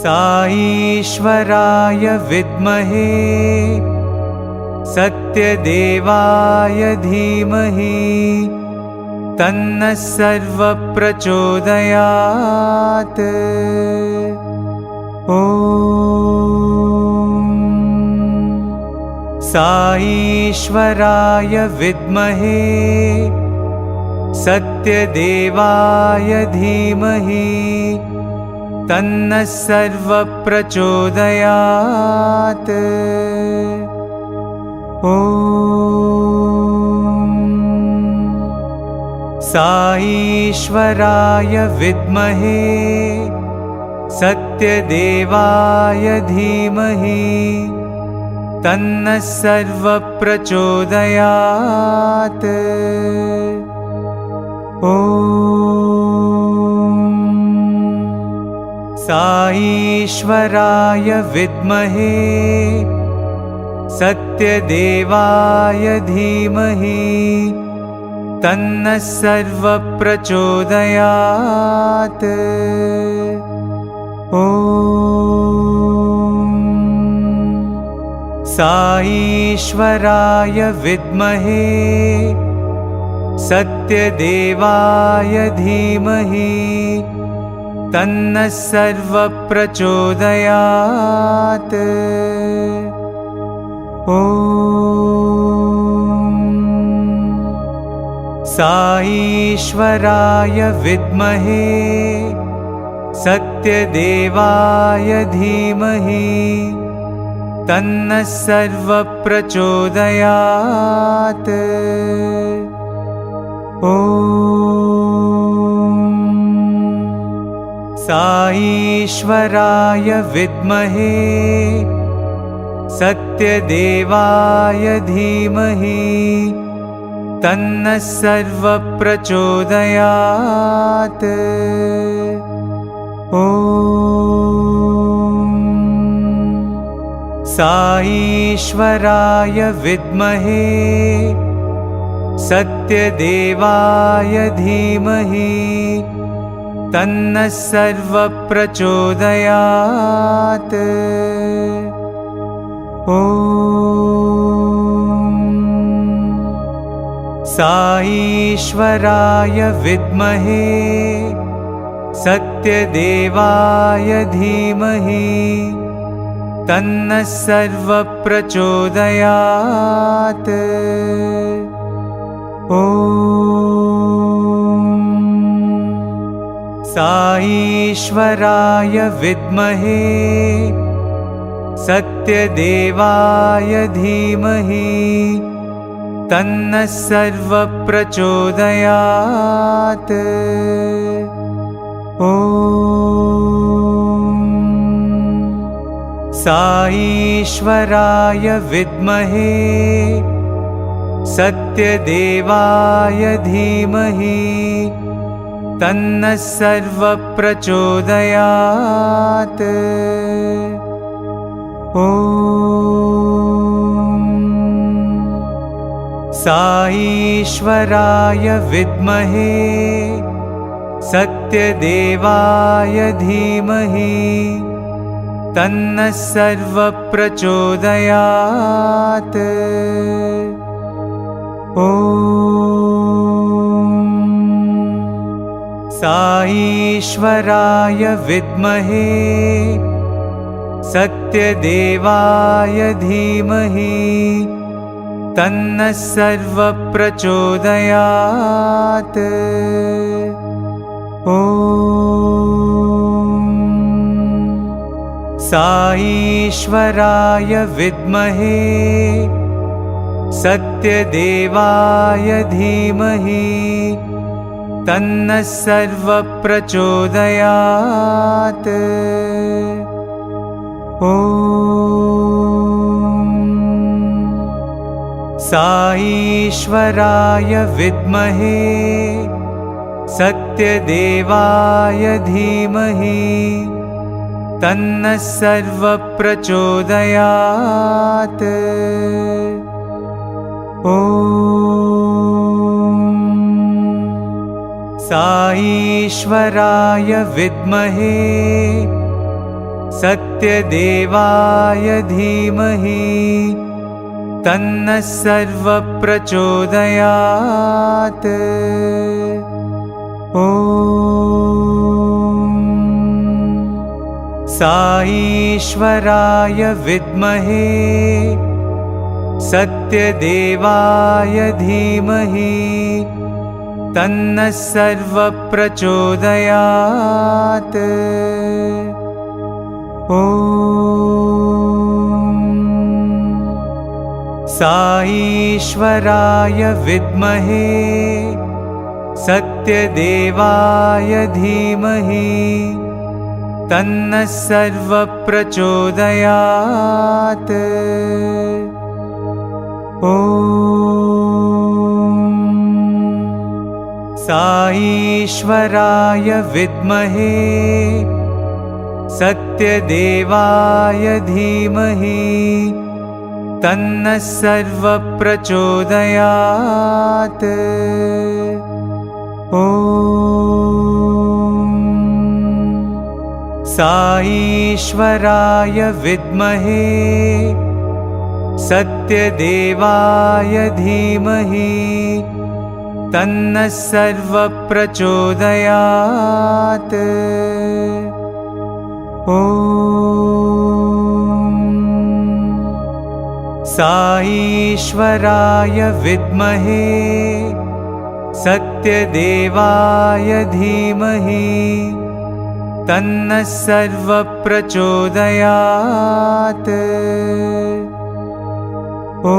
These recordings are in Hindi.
साईश्वराय विद्महे सत्यदेवाय धीमहि तन्नः सर्वः प्रचोदयात्। ॐ साईश्वराय विद्महे सत्यदेवाय धीमहि तन्नः सर्वः प्रचोदयात्। ॐ साईश्वराय विद्महे सत्यदेवाय धीमहि तन्नः सर्वः प्रचोदयात्। ॐ साईश्वराय विद्महे सत्यदेवाय धीमहि तन्नः सर्वः प्रचोदयात्। ॐ साईश्वराय विद्महे सत्यदेवाय धीमहि तन्नः सर्वः प्रचोदयात्। ॐ साईश्वराय विद्महे सत्यदेवाय धीमहि तन्नः सर्वः प्रचोदयात्। ॐ साईश्वराय विद्महे सत्यदेवाय धीमहि तन्नः सर्वः प्रचोदयात्। ॐ साईश्वराय विद्महे सत्यदेवाय धीमहि तन्नः सर्वः प्रचोदयात्। ॐ साईश्वराय विद्महे सत्यदेवाय धीमहि तन्नः सर्वः प्रचोदयात्। ॐ साईश्वराय विद्महे सत्यदेवाय धीमहि तन्नः सर्वः प्रचोदयात्। ॐ साईश्वराय विद्महे सत्यदेवाय धीमहि तन्नः सर्वः प्रचोदयात्। ॐ साईश्वराय विद्महे सत्यदेवाय धीमहि तन्नः सर्वः प्रचोदयात्। ॐ साईश्वराय विद्महे सत्यदेवाय धीमहि तन्नः सर्वः प्रचोदयात्। ॐ साईश्वराय विद्महे सत्यदेवाय धीमहि तन्नः सर्वः प्रचोदयात्। ॐ साईश्वराय विद्महे सत्यदेवाय धीमहि तन्नः सर्वः प्रचोदयात्। ॐ साईश्वराय विद्महे सत्यदेवाय धीमहि तन्नः सर्वः प्रचोदयात्। ॐ साईश्वराय विद्महे सत्यदेवाय धीमहि तन्नः सर्वः प्रचोदयात्। ॐ साईश्वराय विद्महे सत्यदेवाय धीमहि तन्नः सर्वः प्रचोदयात्। ॐ साईश्वराय विद्महे सत्यदेवाय धीमहि तन्नः सर्वः प्रचोदयात्। ॐ साईश्वराय विद्महे सत्यदेवाय धीमहि तन्नः सर्वः प्रचोदयात्। ॐ साईश्वराय विद्महे सत्यदेवाय धीमहि तन्नः सर्वः प्रचोदयात्। ॐ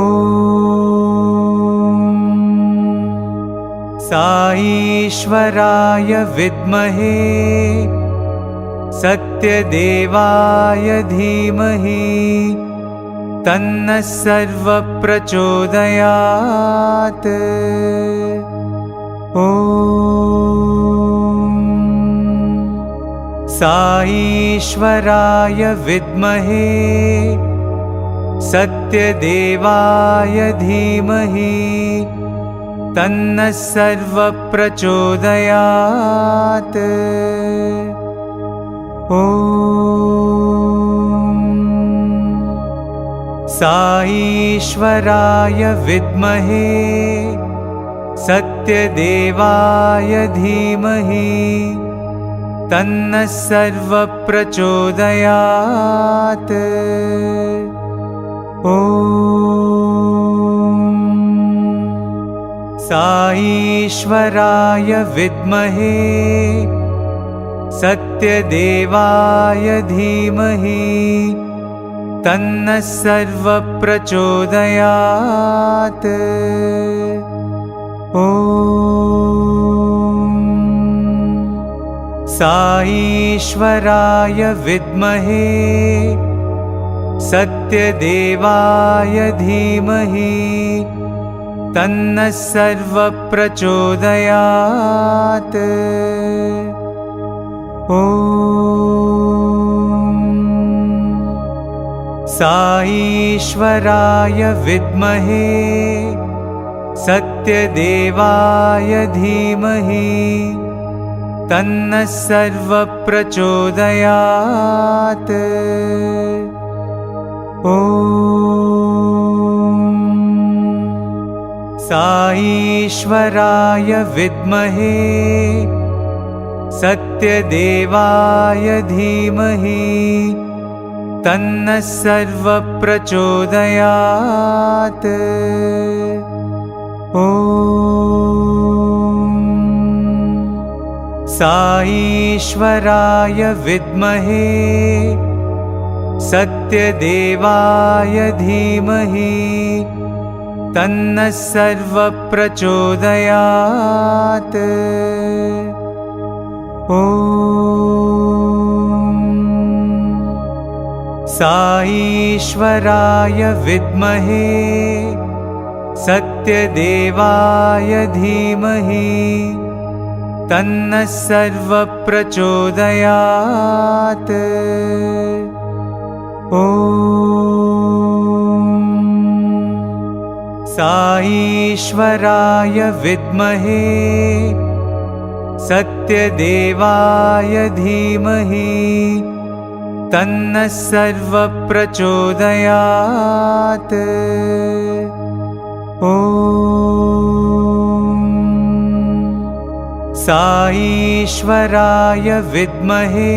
साईश्वराय विद्महे सत्यदेवाय धीमहि तन्नः सर्वः प्रचोदयात्। ॐ साईश्वराय विद्महे सत्यदेवाय धीमहि तन्नः सर्वः प्रचोदयात्। ॐ साईश्वराय विद्महे सत्यदेवाय धीमहि तन्नः सर्वः प्रचोदयात्। ॐ साईश्वराय विद्महे सत्यदेवाय धीमहि तन्नः सर्वः प्रचोदयात्। ॐ साईश्वराय विद्महे सत्यदेवाय धीमहि तन्नः सर्वः प्रचोदयात्। ॐ साईश्वराय विद्महे सत्यदेवाय धीमहि तन्नः सर्वः प्रचोदयात्। ॐ साईश्वराय विद्महे सत्यदेवाय धीमहि तन्नः सर्वः प्रचोदयात्। ॐ साईश्वराय विद्महे सत्यदेवाय धीमहि तन्नः सर्वः प्रचोदयात्। ॐ साईश्वराय विद्महे सत्यदेवाय धीमहि तन्नः सर्वः प्रचोदयात्। ॐ साईश्वराय विद्महे सत्यदेवाय धीमहि तन्नः सर्वप्रचोदयात्। ॐ साईश्वराय विद्महे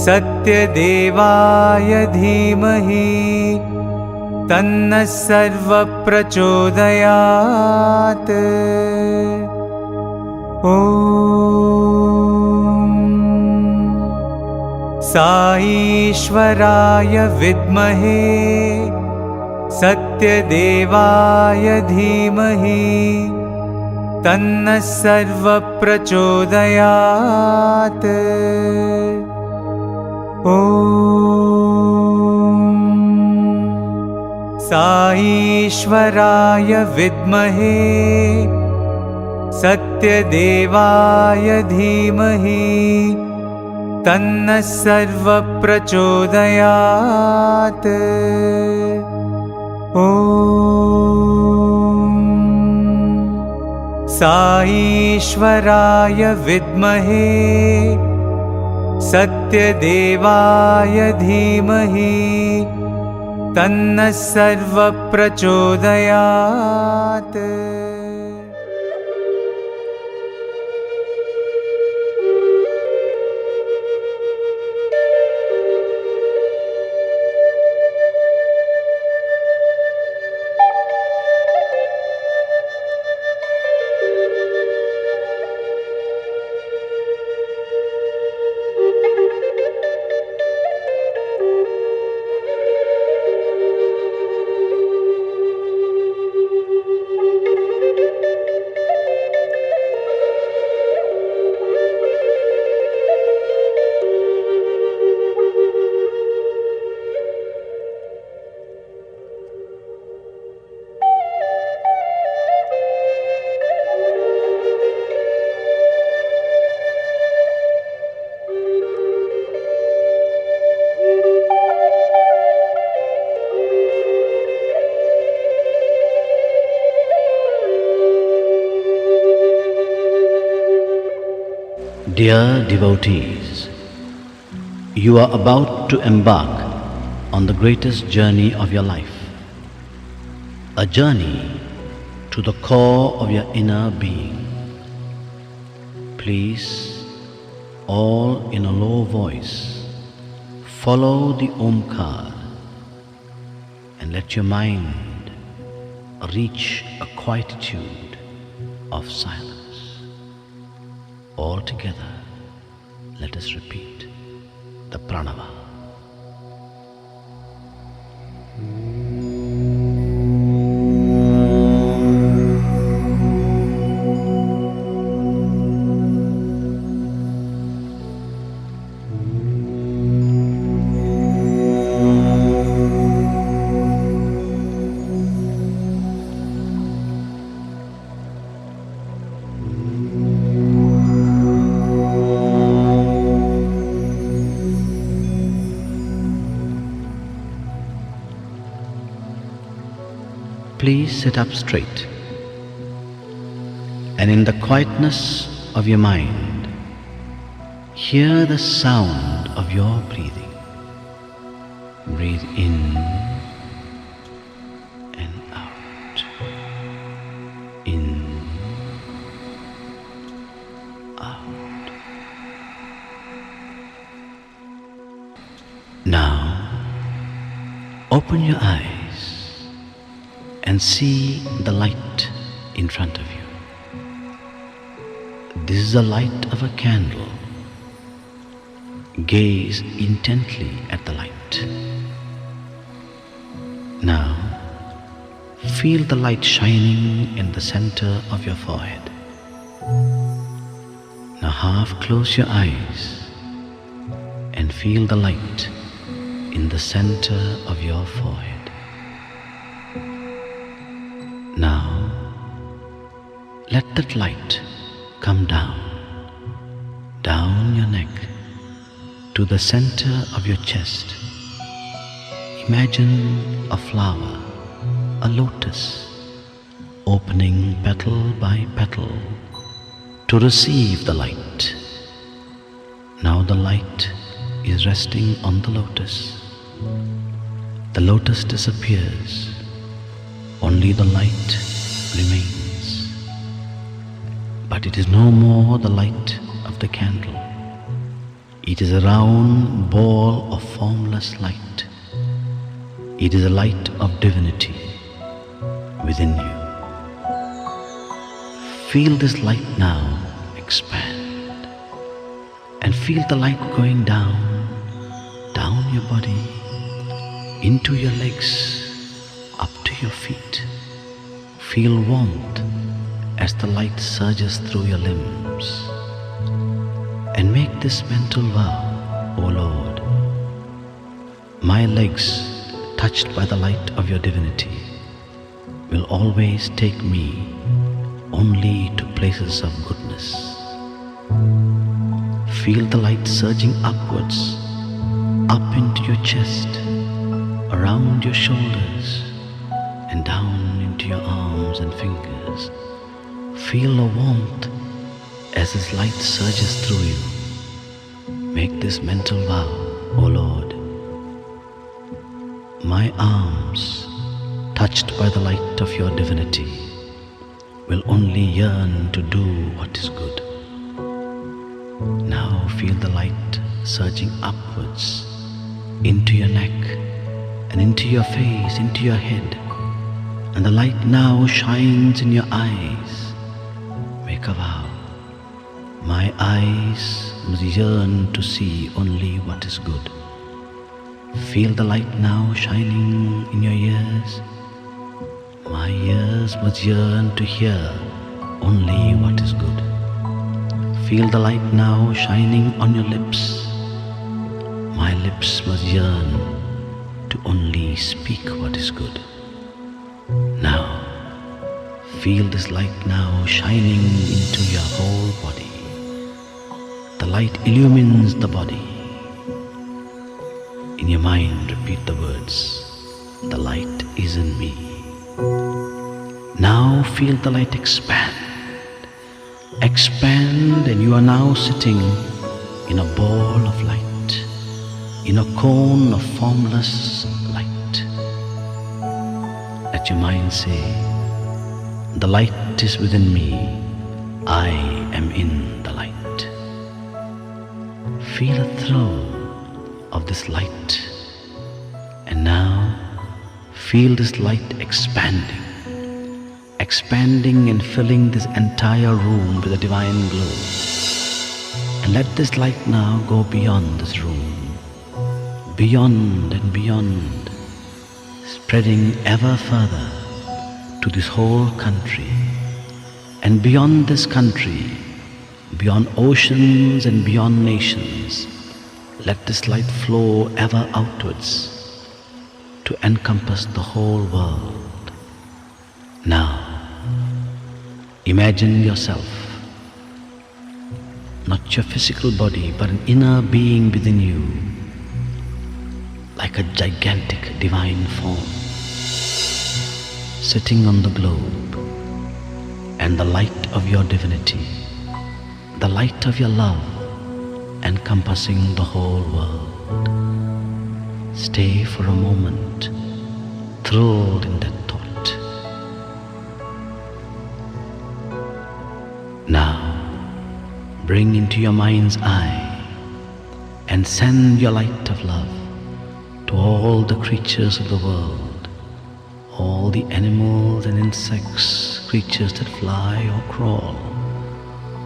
सत्यदेवाय धीमहि तन्नः सर्वप्रचोदयात्। ॐ साईश्वराय विद्महे सत्यदेवाय धीमहि तन्नः सर्वप्रचोदयात्। ॐ साईश्वराय विद्महे सत्यदेवाय धीमहि तन्नः सर्वप्रचोदयात्। ॐ साईश्वराय विद्महे सत्यदेवाय धीमहि तन्नः सर्वप्रचोदयात्। Dear devotees, you are about to embark on the greatest journey of your life, a journey to the core of your inner being. Please, all in a low voice, follow the Omkar and let your mind reach a quietude of silence. All together, let us repeat the Pranava. Please sit up straight, and in the quietness of your mind, hear the sound of your breathing. Breathe in and out, in, out. Now, open your eyes and see the light in front of you. This is the light of a candle. Gaze intently at the light. Now, feel the light shining in the center of your forehead. Now half close your eyes and feel the light in the center of your forehead. Now, let that light come down your neck to the center of your chest. Imagine a flower, a lotus, opening petal by petal to receive the light. Now the light is resting on the lotus. The lotus disappears, only the light remains. But it is no more the light of the candle. It is a round ball of formless light. It is a light of divinity within you. Feel this light now expand, and feel the light going down your body, into your legs, up to your feet. Feel warmth as the light surges through your limbs. And make this mental vow, O Lord, my legs, touched by the light of your divinity, will always take me only to places of goodness. Feel the light surging upwards, up into your chest, around your shoulders, and down into your arms and fingers. Feel the warmth as this light surges through you. Make this mental vow, O Lord. My arms, touched by the light of your divinity, will only yearn to do what is good. Now feel the light surging upwards into your neck and into your face, into your head, and the light now shines in your eyes. Make a vow. My eyes must yearn to see only what is good. Feel the light now shining in your ears. My ears must yearn to hear only what is good. Feel the light now shining on your lips. My lips must yearn to only speak what is good. Now, feel this light now shining into your whole body. The light illumines the body. In your mind, repeat the words, the light is in me. Now feel the light expand. Expand, and you are now sitting in a ball of light, in a cone of formless light. Let your mind say, the light is within me, I am in the light. Feel a thrill of this light, and now feel this light expanding and filling this entire room with a divine glow. And let this light now go beyond this room, beyond and beyond, spreading ever further to this whole country, and beyond this country, beyond oceans and beyond nations. Let this light flow ever outwards to encompass the whole world. Now, imagine yourself, not your physical body, but an inner being within you, like a gigantic divine form, sitting on the globe, and the light of your divinity, the light of your love, encompassing the whole world. Stay for a moment, thrilled in that thought. Now, bring into your mind's eye and send your light of love to all the creatures of the world, all the animals and insects, creatures that fly or crawl.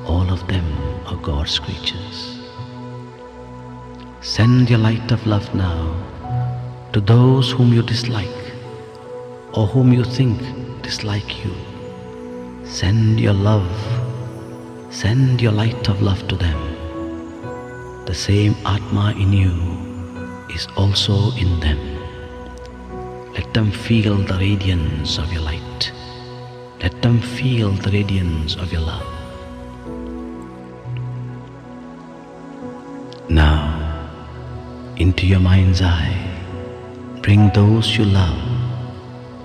All of them are God's creatures. Send your light of love now to those whom you dislike or whom you think dislike you. Send your love, send your light of love to them. The same Atma in you is also in them. Let them feel the radiance of your light. Let them feel the radiance of your love. Now, into your mind's eye, bring those you love,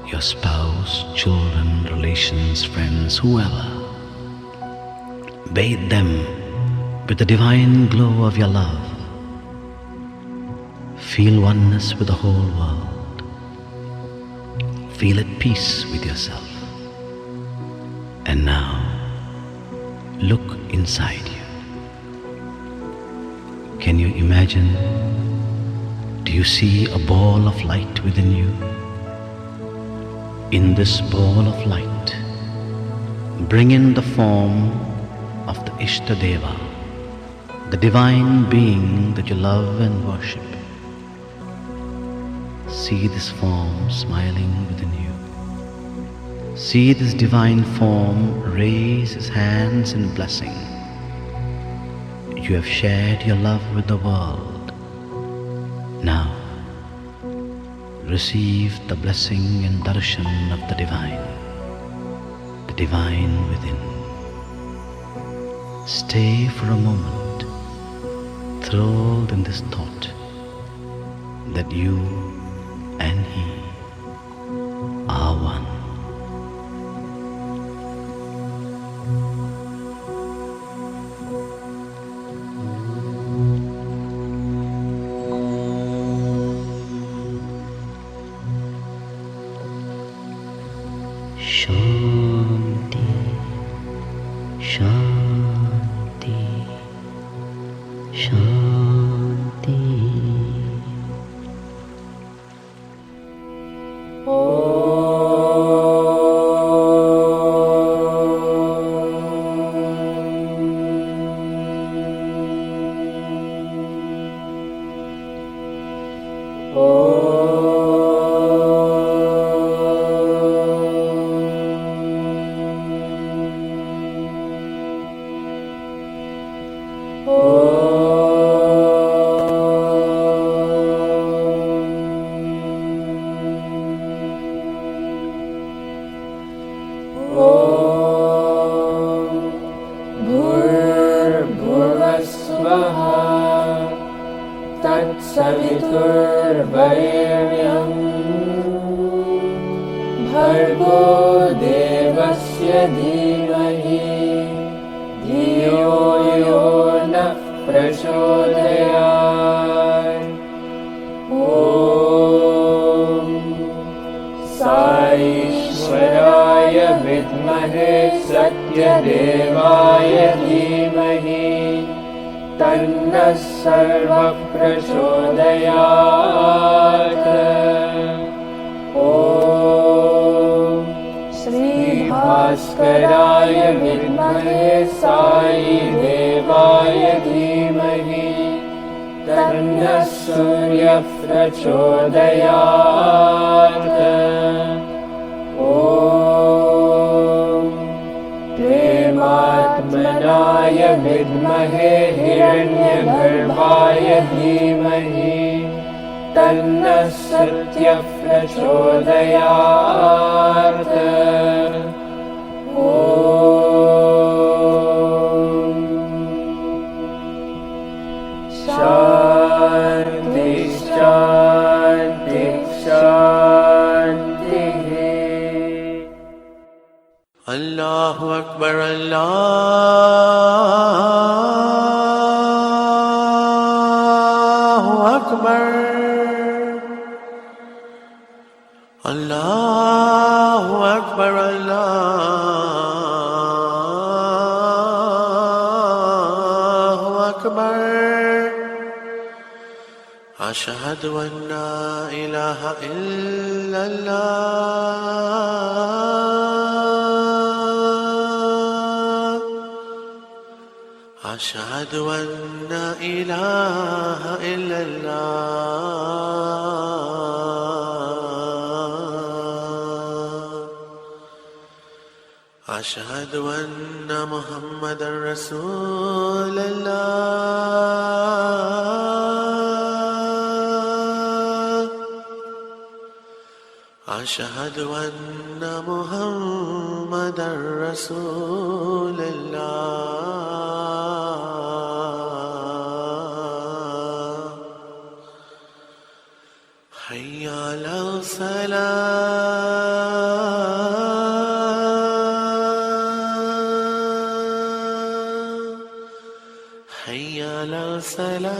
your spouse, children, relations, friends, whoever. Bathe them with the divine glow of your love. Feel oneness with the whole world. Feel at peace with yourself. And now, look inside you. Can you imagine? Do you see a ball of light within you? In this ball of light, bring in the form of the Ishtadeva, the divine being that you love and worship. See this form smiling within you. See this divine form raise his hands in blessing. You have shared your love with the world. Now, receive the blessing and darshan of the divine within. Stay for a moment, thrilled in this thought that you and he are one. Shanti, Shanti, Shanti. भूर्भुवस्वः तत्सवितुर्वरेण्यं भर्गो देवस्य धीमहि धियो यो नः प्रचोदयात्। ॐ साईश्वराय विद्महे सत्यदेवाय धीमहि तन्नः सर्वः प्रचोदयात्। ॐ श्रीभास्कराय विद्महे साईदेवाय धीमहि तन्नः सूर्यः प्रचोदयात्। ॐ प्रेमात्मनाय विद्महे हिरण्यगर्भाय धीमहि तन्नः सत्यः प्रचोदयात्। ॐ शान्ति शान्ति शान्तिः। अल्लाहु अकबर अल्लाहु अकबर अल्लाहु अकबर अल्लाहु अकबर अशहदु अन्ना इलाहा इल्लल्लाह अशहदु अन्ना इलाहा इल्लल्लाह अशहदु अन्ना मुहम्मदर रसूलल्लाह अशहदु अन्ना मुहम्मदर रसूलल्लाह हय्या अला सलाह हय्या अला सलाह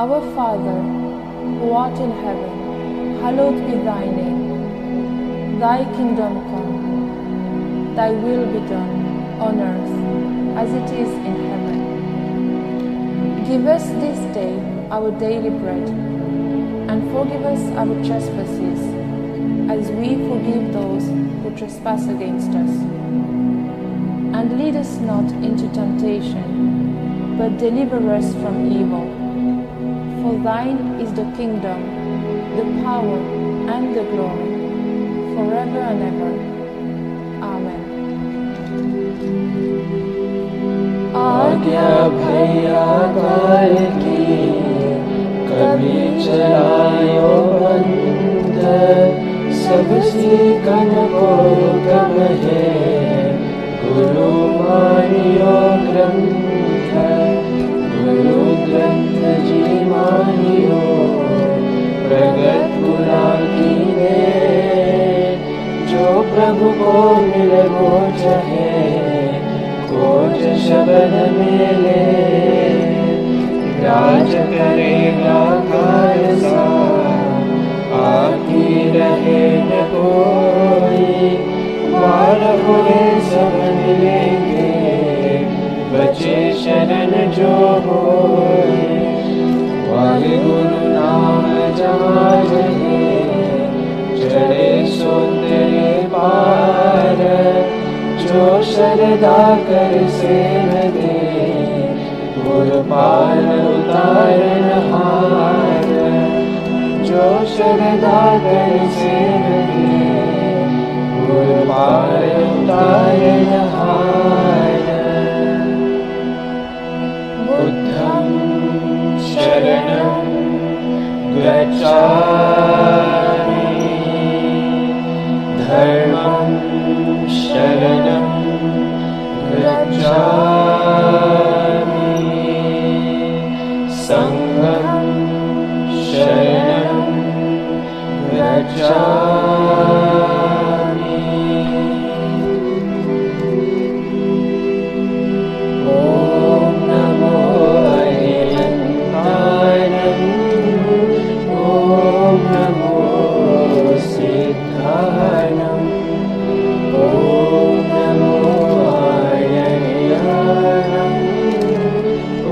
Our Father, who art in heaven, hallowed be thy name. Thy kingdom come, thy will be done, on earth as it is in heaven. Give us this day our daily bread, and forgive us our trespasses, as we forgive those who trespass against us. And lead us not into temptation, but deliver us from evil. For thine is the kingdom, the power, and the glory, forever and ever. Amen. आज्ञा भैया काल की कभी चलायो बंद, सब सीखन को कब है गुरु मानियो ग्रंथ, गुरु ग्रंथ जी मानियो प्रगट पुरा की ने, जो प्रभु को मिले वो चाहे खोज शब्द मिले, राज करेगा खालसा आती रहे न कोई, बाल हुए सब मिलेंगे बचे शरण जो होए, वाहे गुरु नाम जहाँ रहे चढ़े सौंदर्य पार, जो शरदा कर सेव दे गुरु पार उतारन हार, जो शरदा कर सेव दे गुरु पार उतारन हार। बुद्धं शरणं गच्छामि, धर्मं शरणं गच्छामि, संघं शरणं गच्छामि। ॐ नमो अरिहन्ताय, ॐ नमो सिद्धाय, ॐ नमो आर्याय,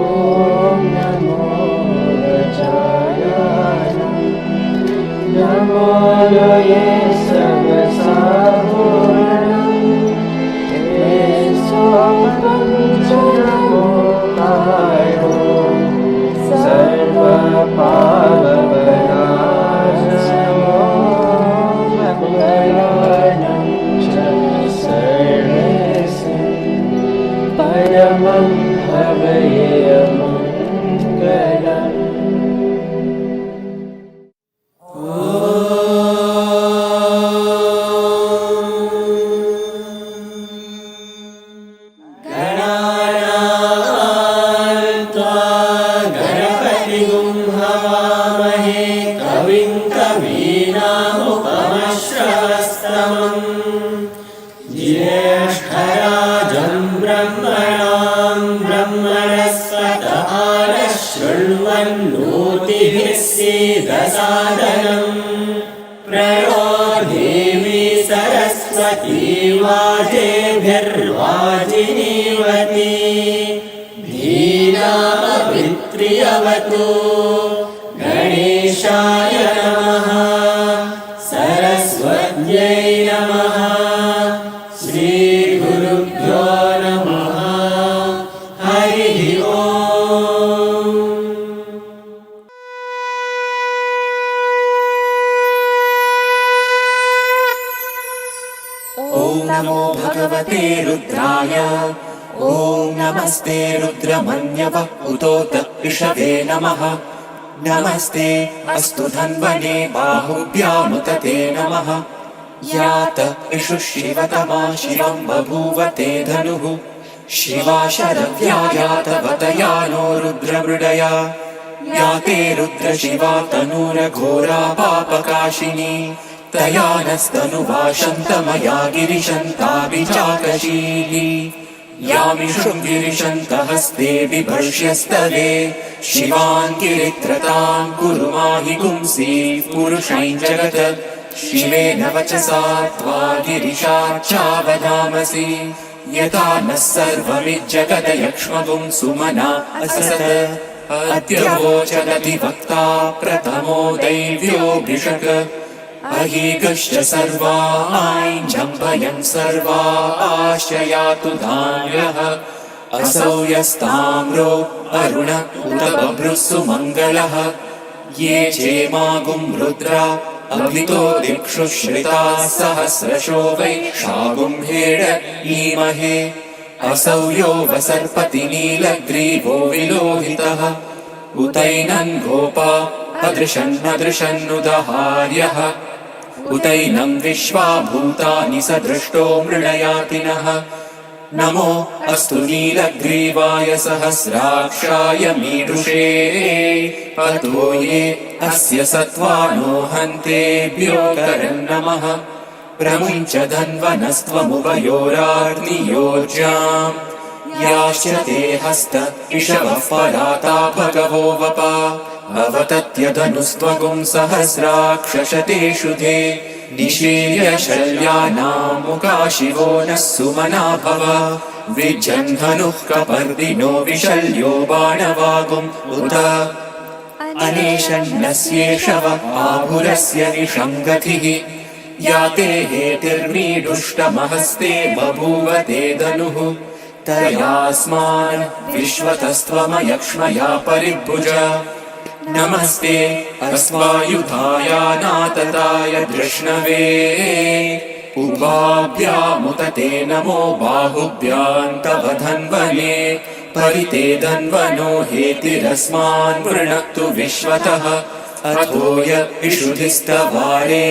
ॐ नमो रजाय, नमो ये सब साहुरं, ये सोपंच नमोकारो, सर्व पाप विनाशनो मंगलानं च सर्वेषां, परमं भवयेमङ्गलम्। गणेशाय नमः, सरस्वत्यै नमः, श्रीगुरुभ्यो नमः, हरिः ओम्। ॐ नमो भगवते रुद्राय ॐ नमस्ते रुद्रमन्यव उतोत ऋषभे नमः नमस्ते अस्तु धन्वने बाहुभ्यामुत ते नमः यात इषु शिवतमा शिवं बभूव ते धनुः शिवा शरव्या यातवतया नो रुद्रमृडया याते रुद्रशिवा तनूरघोरा पापकाशिनी तया नस्तनुवाशन्तमया गिरिशन्ताभिचाकशीली यामिषुं गिरिशन्तहस्ते बिभर्ष्यस्तवे शिवां गिरित्रतां कुरु माहि पुंसि पुरुषैं जगत् शिवेन वचसा त्वा गिरिशाच्चावदामसि यथा नः सर्वमिज्जगदयक्ष्मगुं सुमना असत अद्यवोचदधिवक्ता प्रथमो दैव्योऽभिषक् अहीगश्च सर्वा ऐञ्जम्भयन् सर्वा आश्रयातु धान्यः असौ यस्ताम्रो अरुण उत बभ्रुः सुमङ्गलः ये चेमागुं रुद्रा अभितो दिक्षु श्रिताः सहस्रशो वै शागुं हेड ईमहे असौ यो वसर्पति नीलग्रीवो विलोहितः उतैनं गोपा अदृशन्नदृशन्नुदहार्यः उतैनं विश्वा भूतानि सदृष्टो मृडयातिनः नमो अस्तु नीलग्रीवाय सहस्राक्षाय मीडुषे अतो ये अस्य सत्त्वानो हन्तेभ्यो करन्नमः प्रमुञ्च धन्वनस्त्वमुभयोराग्नियोर्जाम् याश्च ते हस्त इषवः पराता भगवो वपा अवतत्यधनुस्त्वगुं सहस्राक्षशतेषु धे निशीर्य शल्यानां मुखा शिवो नः सुमना भव विजन्धनुः कपर्दिनो विशल्यो बाणवागुम् उत अनेशन्नस्येषव आभुरस्य निषङ्गतिः याते हेतिर्मीडुष्टमहस्ते बभूव ते धनुः तयास्मान् विश्वतस्त्वमयक्ष्मया परिभुज नमस्ते अस्वायुधायानातताय धृष्णवे उभाभ्यामुत ते नमो बाहुभ्यां तव धन्वने परिते धन्वनो हेतिरस्मान् वृणक्तु विश्वतः अथो य इषुधिस्तवारे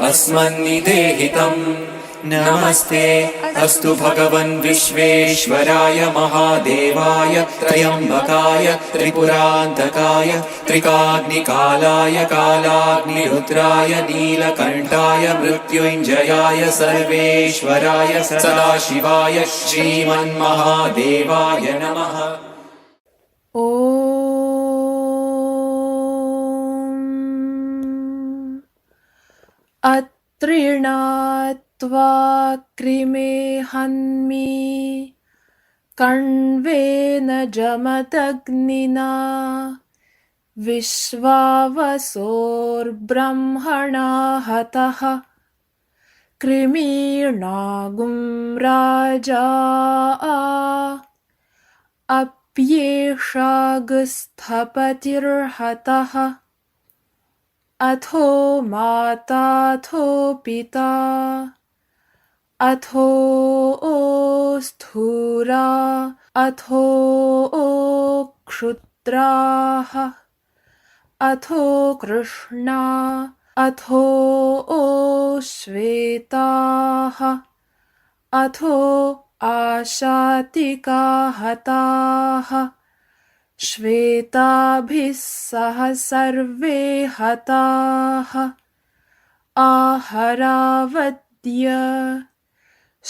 अस्मन्निदेहितम् नमस्ते अस्तु भगवन् विश्वेश्वराय महादेवाय त्र्यम्बकाय त्रिपुरान्तकाय त्रिकाग्निकालाय कालाग्निरुद्राय नीलकण्ठाय मृत्युञ्जयाय सर्वेश्वराय सदाशिवाय श्रीमन्महादेवाय नमः। अत्रीणात्वा कृमे हन्मि कण्वेन जमदग्निना विश्वावसोर्ब्रह्मणा हतः कृमीणागुं राजा अप्येषागस्थपतिर्हतः अथो माताथो पिता अथो स्थूरा अथो क्षुद्राः अथो कृष्णा अथो श्वेताः अथो आशातिका हताः श्वेताभिः सह सर्वे हताः आहरावद्य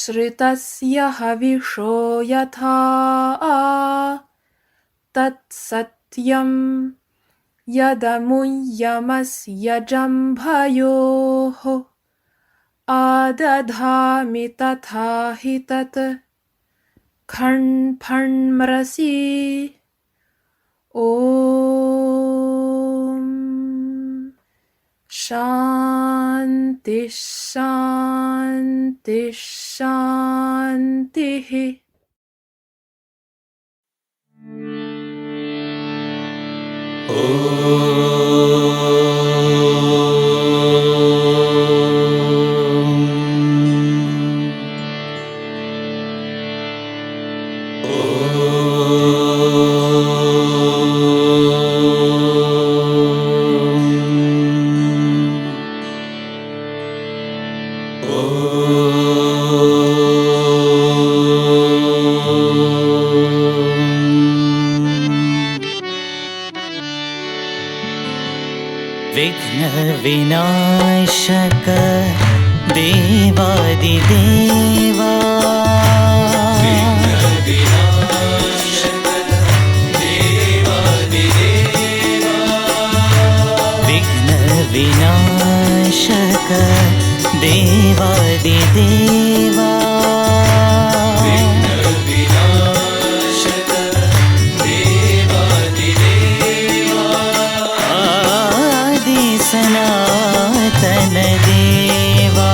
श्रितस्य हविषो यथा तत्सत्यं यदमुय्यमस्य जम्भयोः आदधामि तथा हि तत् खण्फण्मृषि ॐ शान्ति शान्ति शान्तिः। विघ्नविनाशक देवादिदेवा विघ्नविनाशक देवादिदेवा आदि सनातन देवा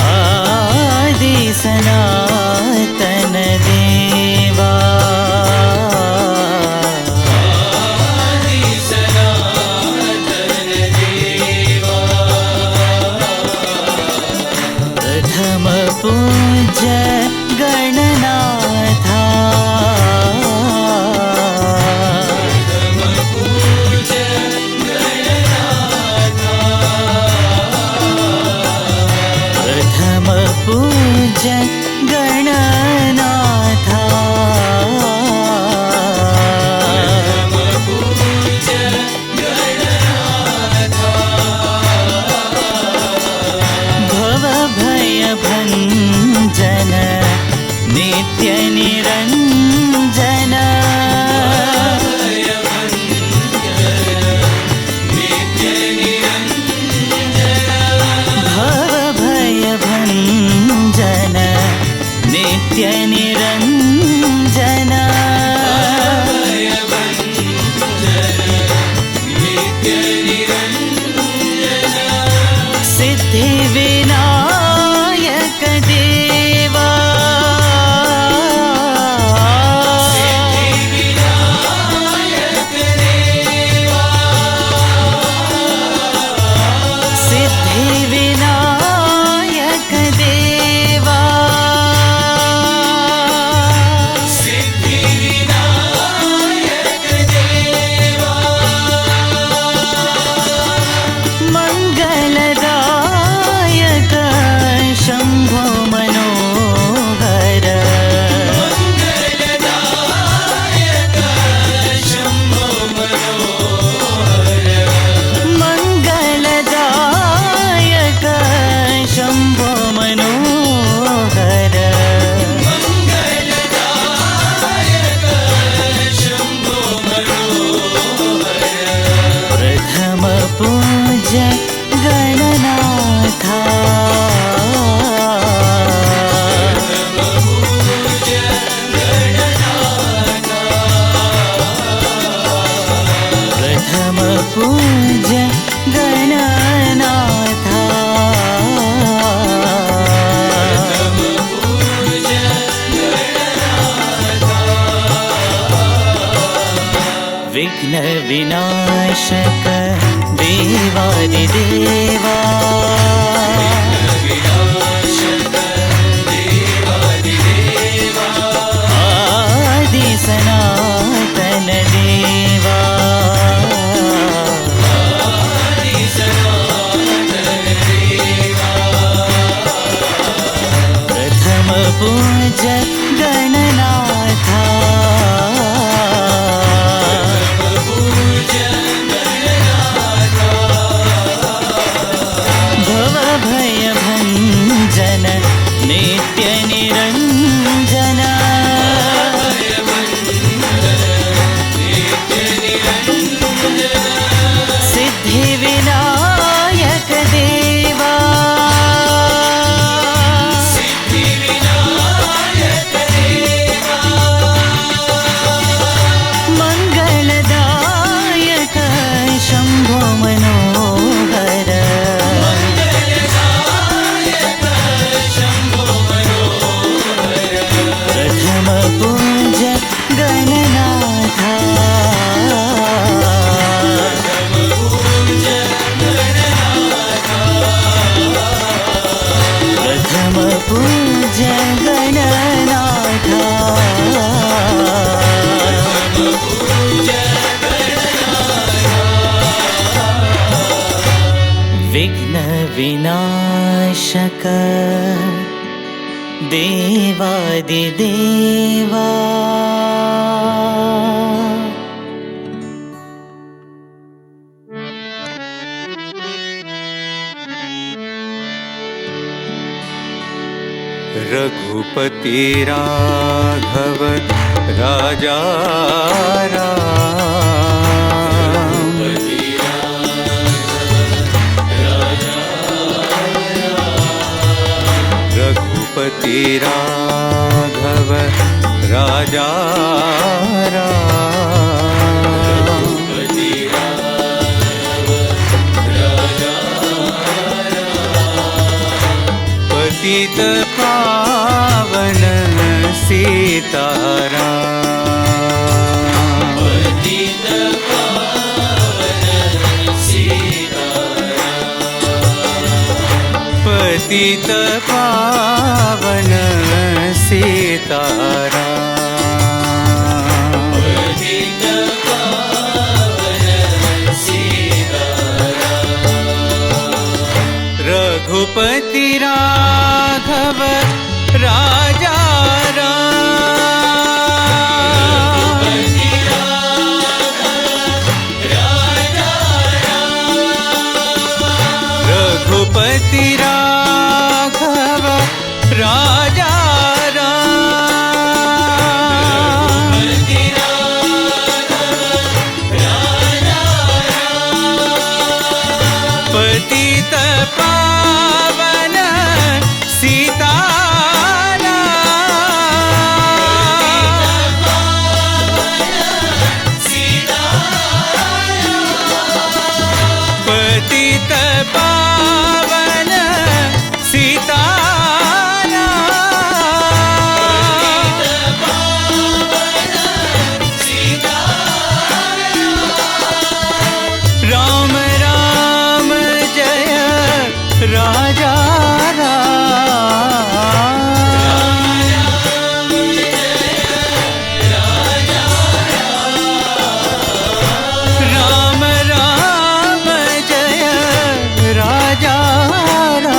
आदि सनातन देवा प्रथम पूज्य गणनाथा प्रथम पूज्य गणनाथा भवभयभञ्जन नित्यनिरञ्जन भवभयभञ्जन नित्यनिरञ्जन सिद्धिविनायक देवा सिद्धिविनायक देवा मंगलदायक शंभो मनोहर मंगलदायक शंभो मनोहर प्रथम पूज्य गणनाथा प्रथम पूज्य गणनाथा विघ्न विनाशक देवादिदेवा आदि सनातन देवा प्रथम पूज्य गणनाथा भवभयभञ्जन नित्यनिरञ्जन सिद्धिविनायक देवा मंगलदायक शंभो मनोहर प्रथम पूज्य गणनाथा प्रथम पूज्य गणनाथा विघ्न विनाशक देवादिदेवा रघुपति राघव राजा राम। रघुपति राघव राजा राम। पतित पावन सीताराम। पतित पावन सीताराम। रघुपति राघव राजा राम। रघुपति राघव राजा राम। पतित पावन सीताराम। पतित पावन सीताराम। राम राम जय राजा राम। राम जय राजा राम।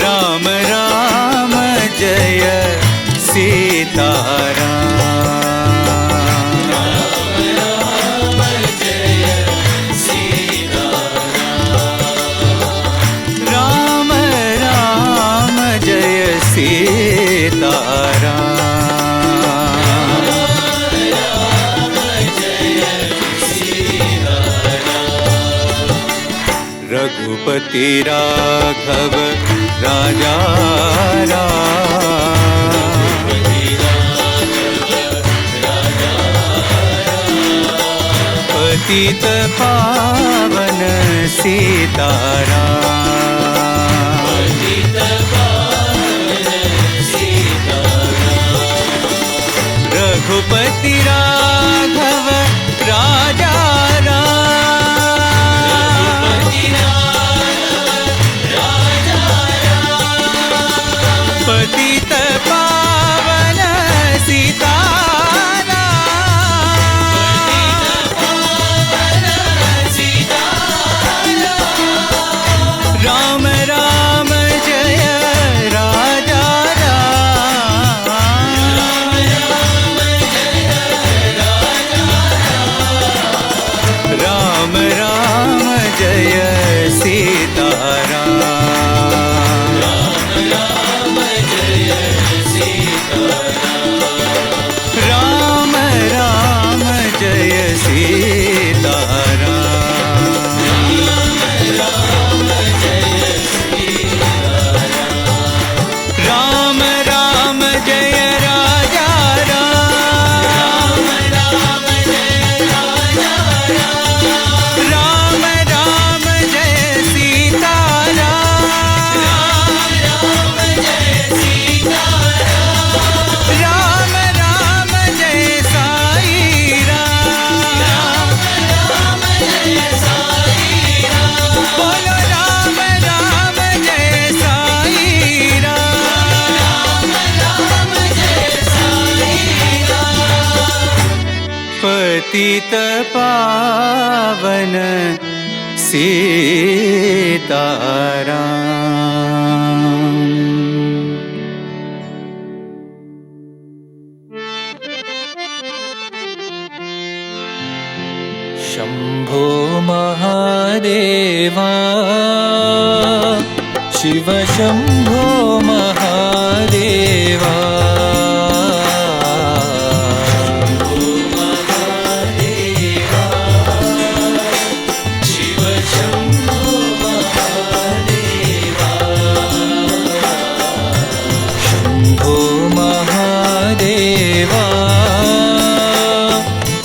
राम जय सीताराम। राम राम जय सीताराम। रघुपति राघव राजा राम। पतित पावन सीताराम। रघुपति राघव राजा राम। पतित पावन सीताराम। राम राम जय राजा राम। पतित पावन सीताराम। शम्भो महादेवा शिव शम्भो महादेवा। शिव शम्भो महादेवा। शम्भो महादेवा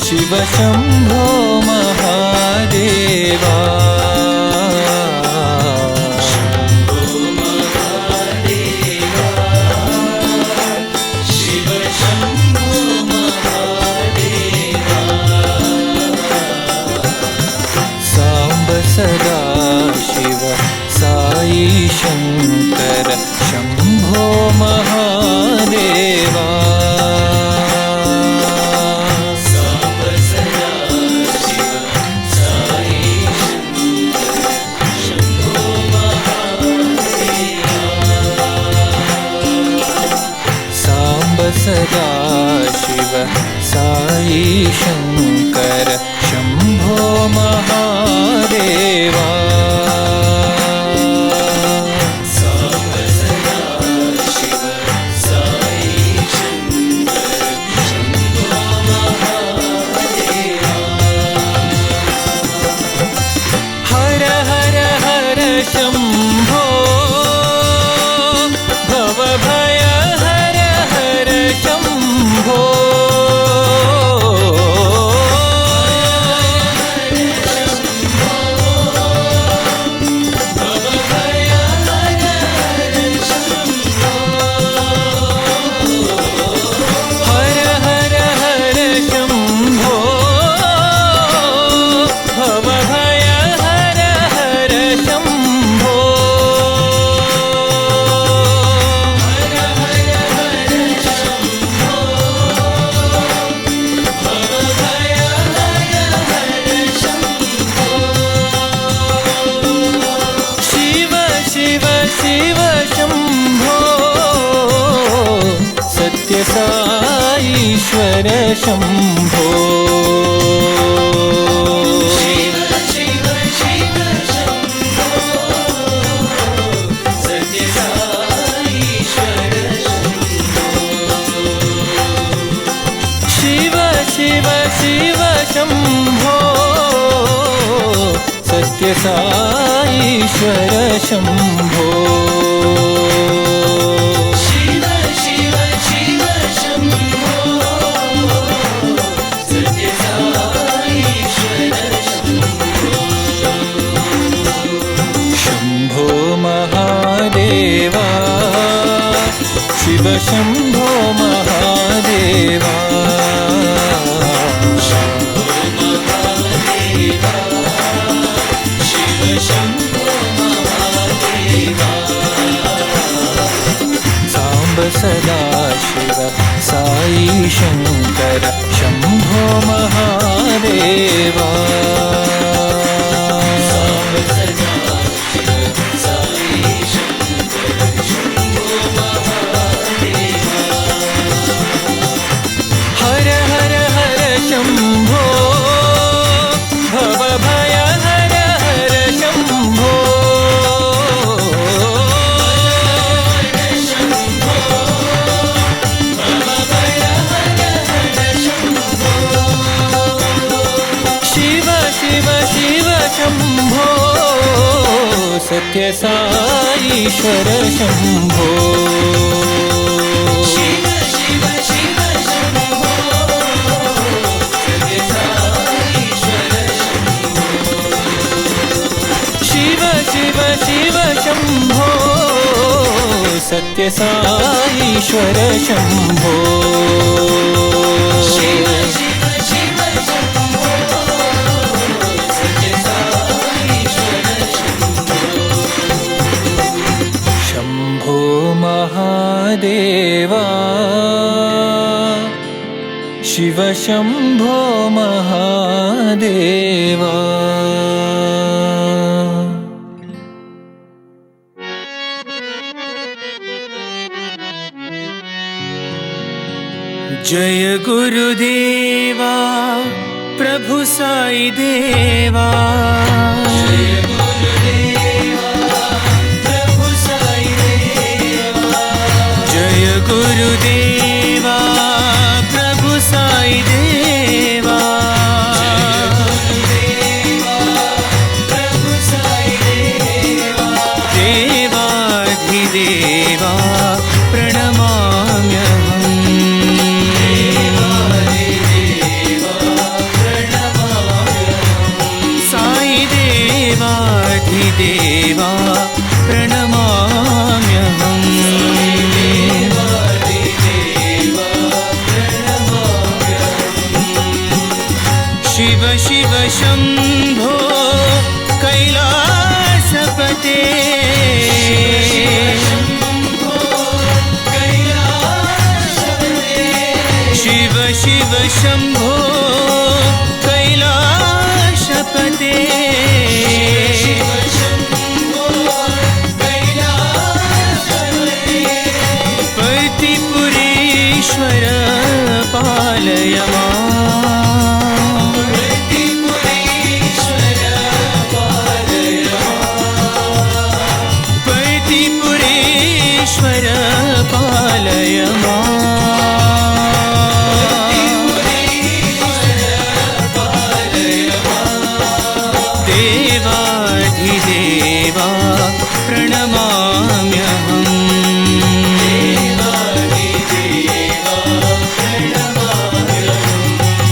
शिव शम्भो महादेवा। साम्ब सदा शिव साई शङ्कर शम्भो महादेवा। सदा शिव साई शंकर शंभो महादेवा। साम्ब सदा शिव साई शंकर शंभो महादेवा। हर हर हर शंभो भव भय शम्भो। हर हर हर शम्भो भव भय हर हर शम्भो। शिव शम्भो सत्य साईश्वर शम्भो। शिव शिव शिव शम्भो सत्य साईश्वर शम्भो। शिव शिव शिव शम्भो सत्य साईश्वर शम्भो। शिव शिव शिव शम्भो सत्य साईश्वर शम्भो। शम्भो महादेवा शिव शम्भो महादेवा। साम्ब सदा शिव साई शंकर शंभो महादेवा। साम्ब सदा शिव साई शंकर शंभो महादेवा। हर हर हर शंभो भव भय हर हर शंभो। शम्भो सत्य साईश्वर शम्भो। शिव शिव शिव शम्भो सत्य साईश्वर शम्भो। शिव शिव शिव शम्भो सत्य साईश्वर शम्भो। शिव शिव शिव शम्भो शम्भो महादेवा शिव शम्भो महादेवा। जय गुरुदेवा प्रभु साई देवा। जय गुरुदेवा प्रभु साई देवा। जय गुरुदेवा प्रभु साई देवा। प्रभु साई देवा। देवाधिदेवा प्रणमाम्यहम्। देवा प्रणमाम्यहम्। शिव शिव शम्भो कैलासपते। शिव शिव शम्भो कैलासपते। प्रतिपुरेश्वर पालय माम्। प्रतिपुरेश्वर पालय माम्। देवाधिदेवा प्रणमाम्यहम्।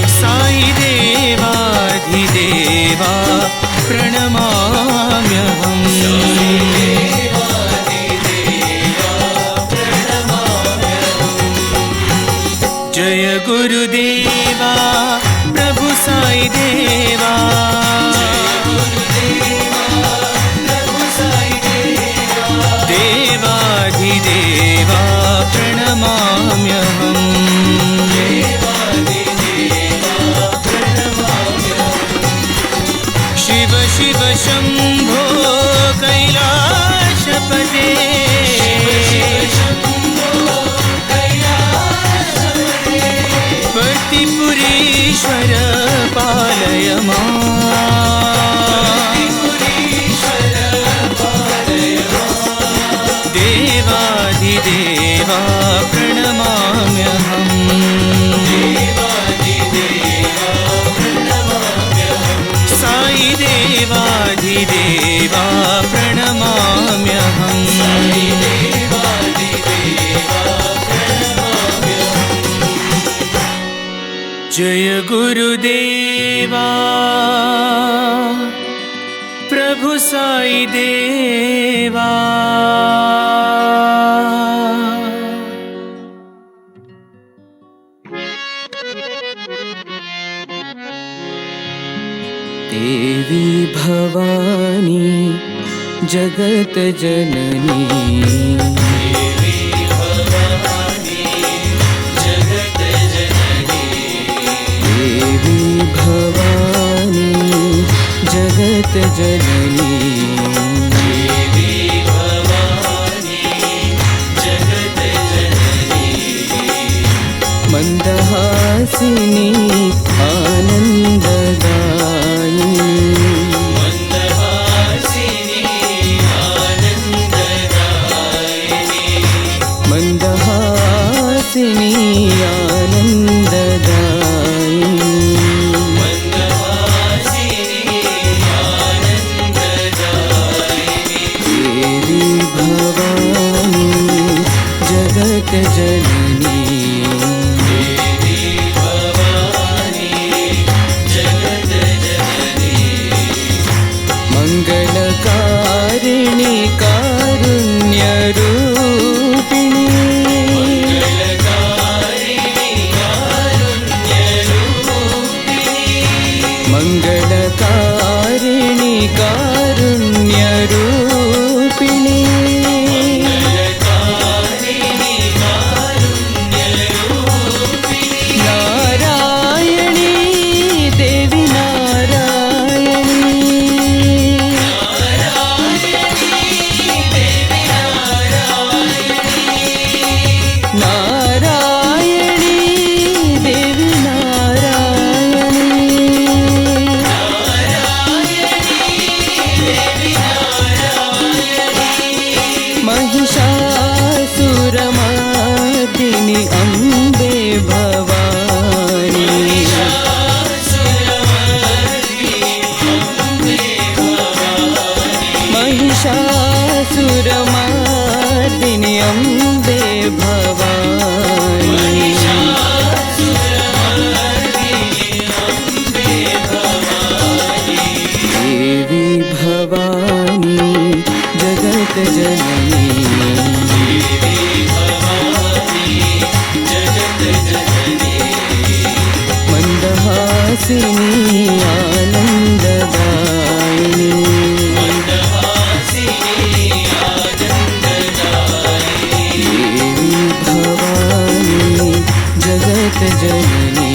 साई देवाधिदेवा प्रणमाम्यहम्। जय गुरुदेवा प्रभु साई देवा। देवाधिदेवा प्रणमाम्यहम्। शिव शिव शम्भो कैलासपते। प्रतिपुरेश्वर पालय माम्। देवाधिदेवा प्रणमाम्यहम्। साई देवाधिदेवा प्रणमाम्यहम्। जय गुरुदेवा प्रभु साई देवा। देवी भवानी जगत जननी। देवी भवानी जगत जननी। मंदहासिनी आनंददायिनी। मंदहासिनी आनंददायिनी। देवी भवानी जगत जननी। महिषासुरमर्दिनि अम्बे भवानी महिषासुरमर्दिनि अम्बे भवानी देवी भवानी जगत जननी मंदहासिनी आनंददायिनी देवी भवानी जगत जननी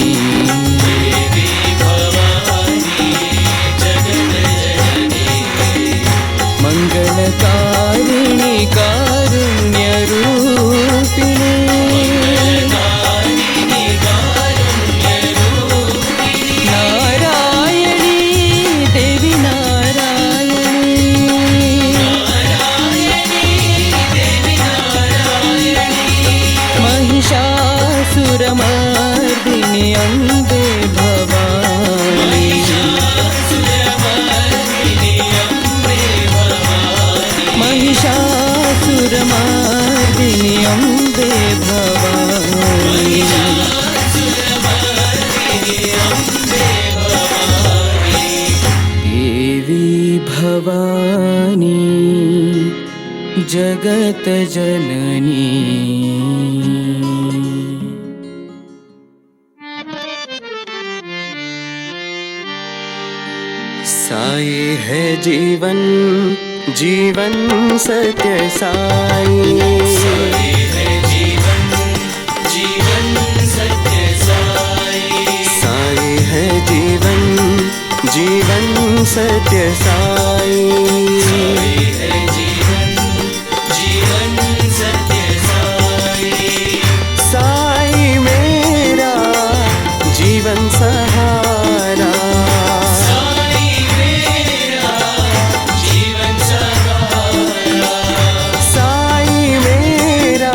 मंगलकारिणी कारुण्यरूपिणी नारायणी देवी नारायणी महिषासुरमर्दिनि अम्बे भवानी महिषासुरमर्दिनि अम्बे भवानी देवी भवानी जगत जननी साई है जीवन जीवन सत्य साई है जीवन जीवन सत्य साई है जीवन जीवन सत्य साई है जीवन जीवन सत्य साई साई मेरा जीवन सहारा जीवन सहारा साई मेरा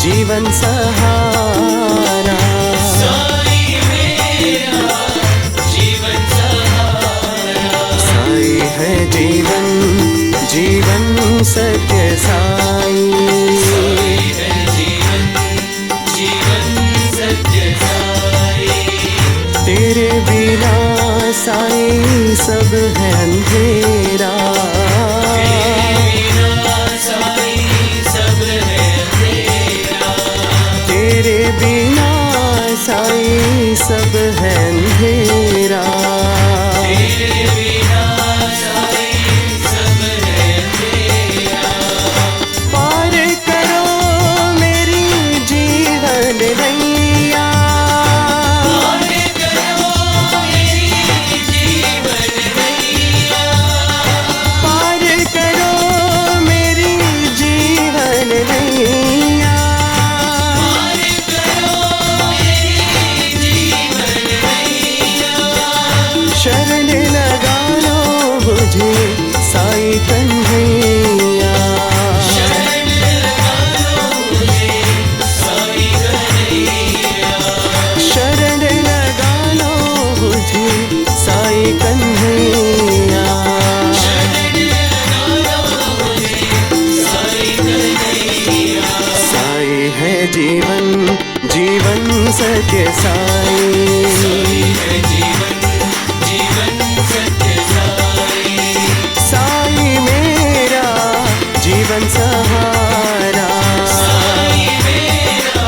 जीवन सहारा साई है जीवन जीवन सत्य साई है जीवन जीवन सत्य साई तेरे बिना साई सब है अंधेरा तेरे बिना साई सब है अंधेरा तेरे बिना साई सब है अंधेरा पार करो मेरी जीवन नैया पार करो मेरी जीवन नैया पार करो मेरी जीवन नैया शरण लगा लो मुझे साई कन्हैया शरण लगा लो मुझे साई कन्हैया शरण लगा लो मुझे साई कन्हैया शरण लगा लो मुझे साई कन्हैया साई है जीवन जीवन सत्य साई है जीवन जीवन सत्य साई साई मेरा जीवन सहारा साई मेरा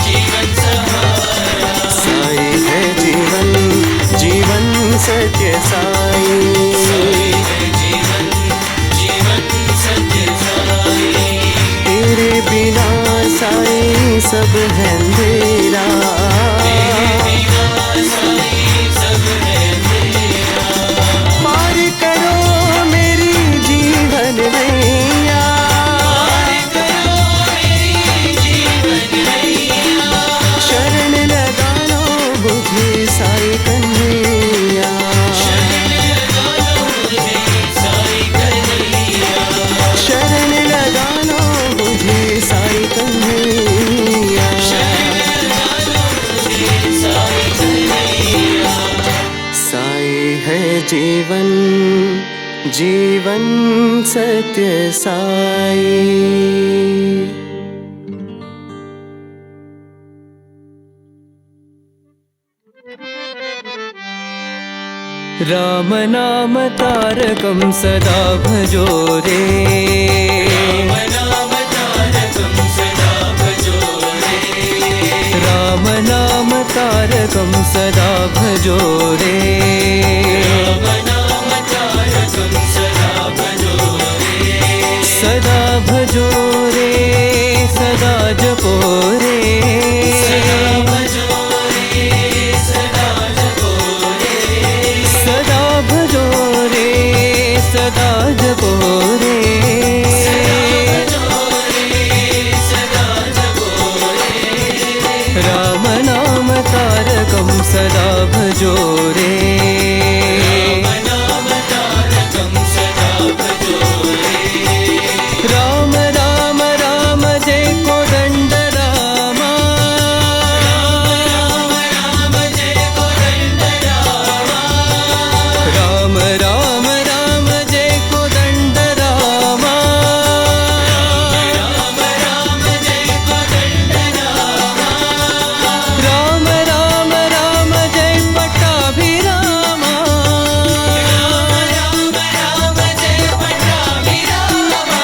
जीवन सहारा साई है जीवन जीवन सत्य साई है जीवन जीवन सत्य साई तेरे बिना साई सब है अंधेरा पार करो मेरी जीवन नैया शरण लगा लो मुझे साई कन्हैया शरण लगा लो मुझे साई कन्हैया जीवन सत्य साई। राम नाम तारकं सदा भजो रे, राम नाम तारकं सदा भजो रे, राम नाम तारकं सदा भजो रे, राम नाम तारकं सदा भजो रे, सदा भजो रे, सदा जपो रे, सदा भजो रे, सदा जपो रे, सदा भजो रे, सदा जपो रे, सदा जपो रे, राम नाम तारकं सदा भजो रे, राम नाम तारकं सदा भजो रे, राम राम राम जय कोदंड रामा, राम राम जय कोदंड रामा, राम राम राम जय कोदंड रामा, राम राम जय कोदंड रामा, राम राम राम जय पट्टाभिरामा, राम राम जय पट्टाभिरामा,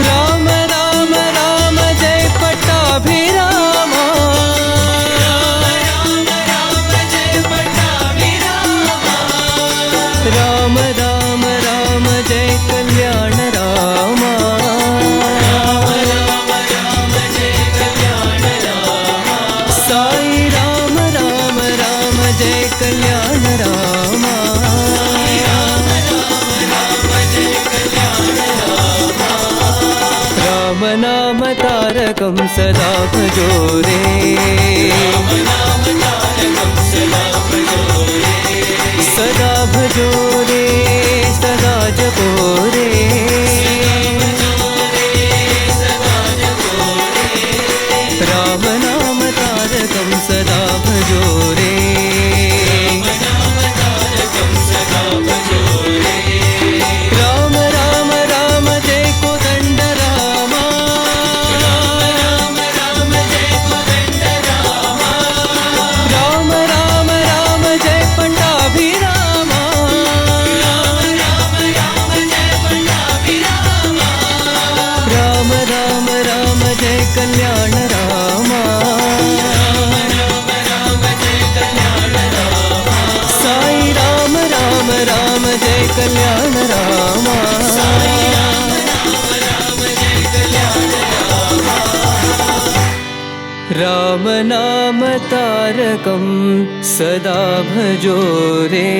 राम राम राम जय पट्टाभिरामा, राम राम जय पट्टाभिरामा, राम राम राम जय कल्याण रामा, राम राम राम जय कल्याण रामा, साई राम राम राम जय कल्याण रामा, साई राम राम राम जय कल्याण रामा, राम नाम तारकं सदा भजो रे, राम नाम तारकं सदा भजो रे, सदा भजो रे, सदा जपो रे, सदा जपो रे, राम नाम तारकं सदा भजो रे, राम नाम तारकं सदा भजो रे, राम राम राम जय कोदंड रामा, राम राम राम जय कोदंड रामा, राम राम राम जय पट्टाभिरामा, राम राम राम जय पट्टाभिरामा, राम राम राम जय कल्याण रामा, राम राम राम जय कल्याण रामा, साई राम राम राम जय कल्याण रामा, साई राम राम राम जय कल्याण रामा, राम नाम तारकं सदा भजो रे।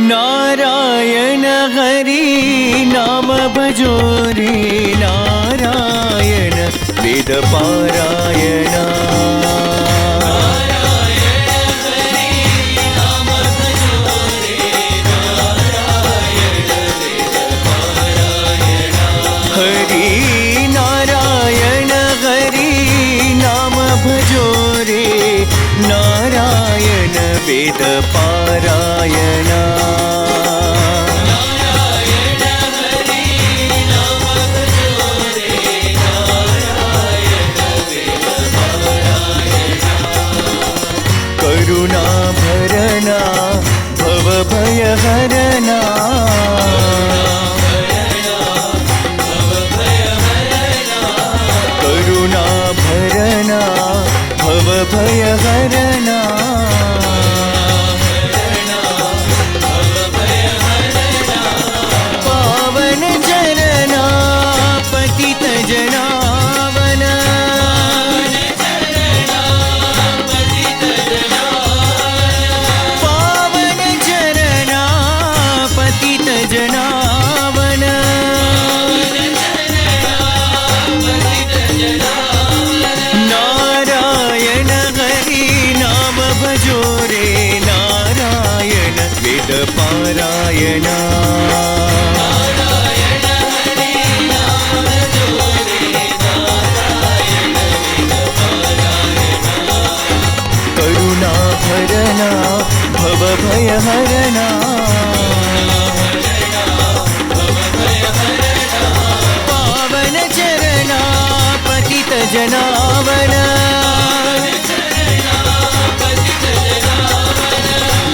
नारायण हरि नाम भजो रे, नारायण वेद पारायण, हरि नारायण हरि नाम भजो रे, नारायण वेद पारायण, करुणा भरना भव भय हरना, करुणा भरना भव भय हरना, पावन जनना पतित जनावन, पावन जनना पतित जनावन, नारायण हरि नाम भजो रे, नारायण वेद पारायण, नारायण हरि नाम भजो रे, हरणा पावन चरणा पतित जनावन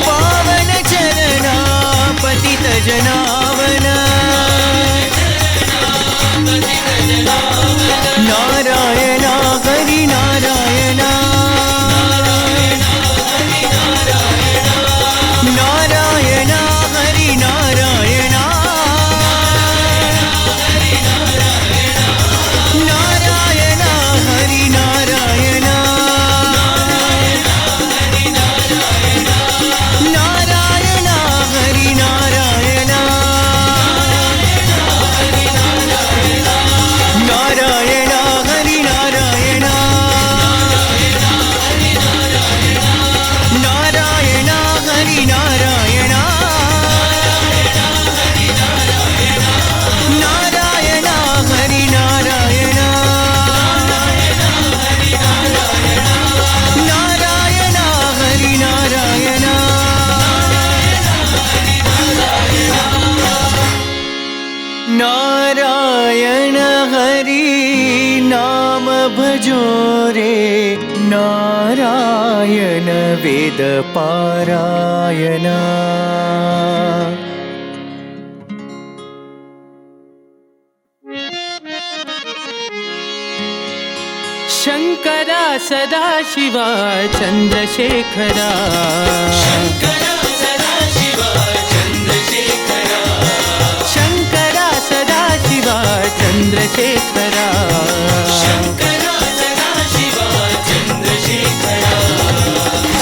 पावन चरणा पतित जनावन नारायण हरि नारायण नारायण हरि नारायण नारायण हरि नारायण नारायण हरि नारायण नारायण हरि नारायण नारायण हरि नारायण नारायण हरि नारायण नारायण हरि नारायण नारायण हरि नाम भजो रे नारायण वेद पारायण शंकरा सदाशिवा चंद्रशेखरा शंकरा सदाशिवा चंद्रशेखरा शंकरा सदाशिवा चंद्रशेखरा शंकरा सदाशिवा चंद्रशेखरा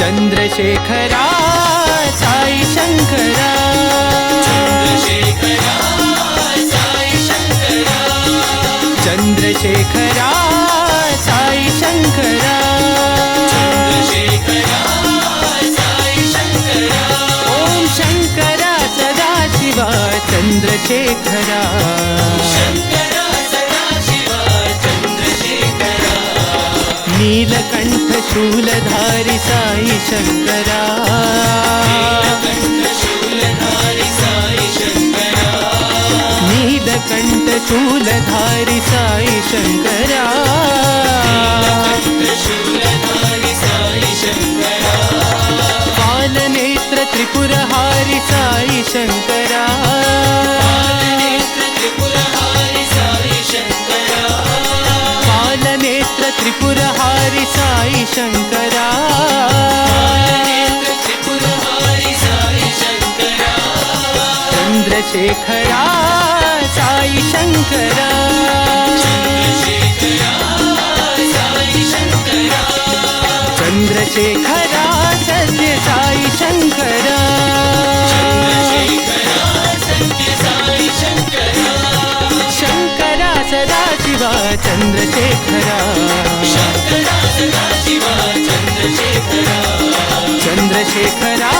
चंद्रशेखरा साई शंकरा चंद्रशेखरा साई शंकरा चंद्रशेखरा साई शंकरा चंद्रशेखरा साई शंकरा ओम शंकरा सदाशिवा चंद्रशेखरा शंकरा सदाशिवा चंद्रशेखरा नीलकंठ शूलधारी साई शंकरा नीलकंठ शूलधारी साई शंकरा नीलकंठ शूलधारी साई शंकरा पालनेत्र त्रिपुरहारि साई शंकरा पालनेत्र त्रिपुरहारि साई शंकरा चंद्रशेखरा साई शंकरा चंद्रशेखरा सत्य साई शंकरा शंकरा सदाशिवा चंद्रशेखरा चंद्रशेखरा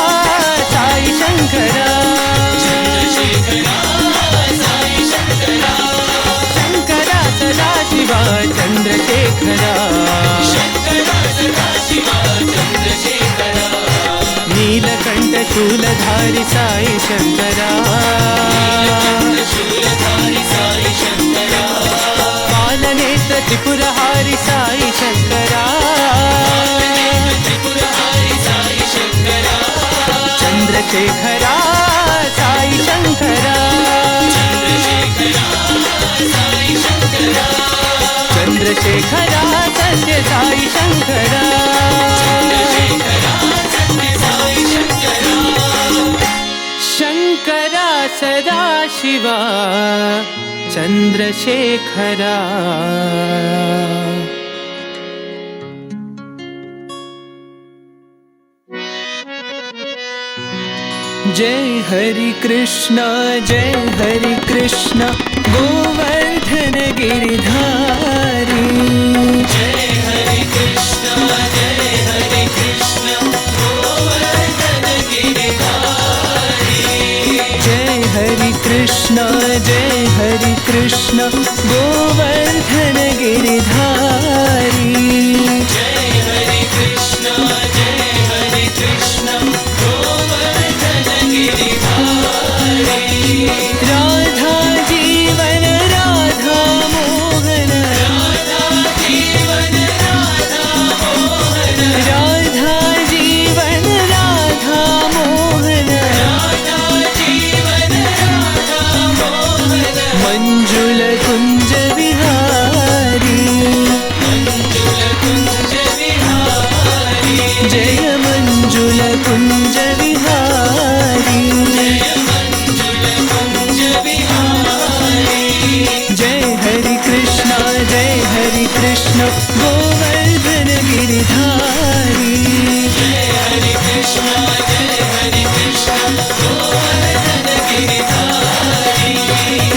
साई शंकरा शंकरा सदाशिवा चंद्रशेखरा नीलकंठ शूलधारी साई शंकरा पालनेत्र त्रिपुरहारि साई शंकरा चंद्रशेखरा साई शंकरा चंद्रशेखरा सत्य साई शंकरा शंकरा सदाशिवा चंद्रशेखरा जय हरि कृष्णा गोवर्धन गिरिधारी जय हरि कृष्णा गोवर्धन गिरिधारी जय हरि कृष्णा गोवर्धन गिरिधारी जय हरि कृष्णा गोवर्धन गिरिधारी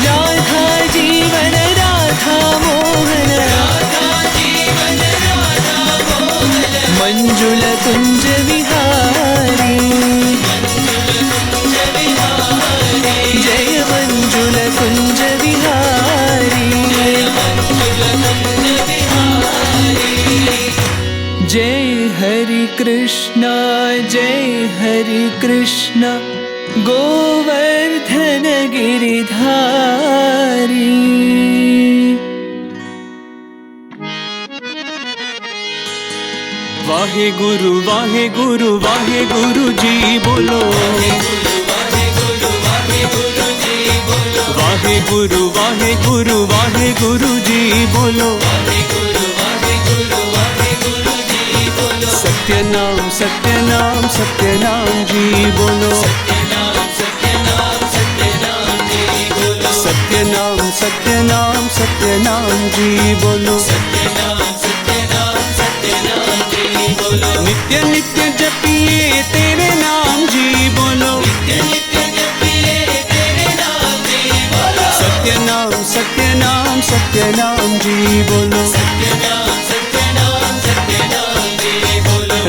राधा जीवन राधा मोहन मंजुल कुंज विहारी जय मंजुल कुंज विहारी जय हरि कृष्णा गोवर्धन गिरिधारी। वाहे गुरु जी बोलो। वाहे गुरु जी बोलो। सत्यनाम जी बोलो। सत्यनाम जी बोलो। नित्य नित्य जपिए तेरे नाम जी बोलो। सत्यनाम जी बोलो।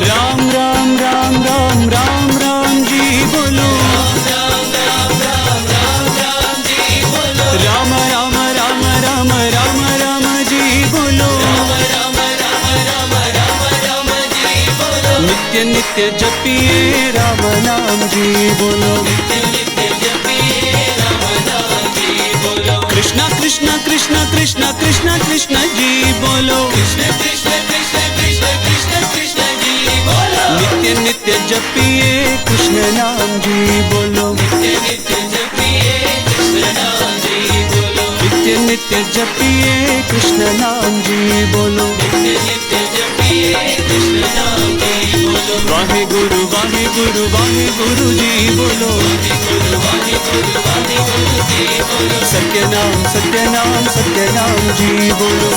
राम जी बोलो। राम जी बोलो। नित्य नित्य जपिए राम नाम जी बोलो। कृष्णा कृष्णा कृष्णा कृष्णा कृष्णा कृष्ण जी बोलो। नित्य नित्य जपिए कृष्ण नाम जी बोलो। नित्य नित्य जपिए कृष्ण नाम जी बोलो। वाहे गुरु जी बोलो। सत्यनाम जी बोलो।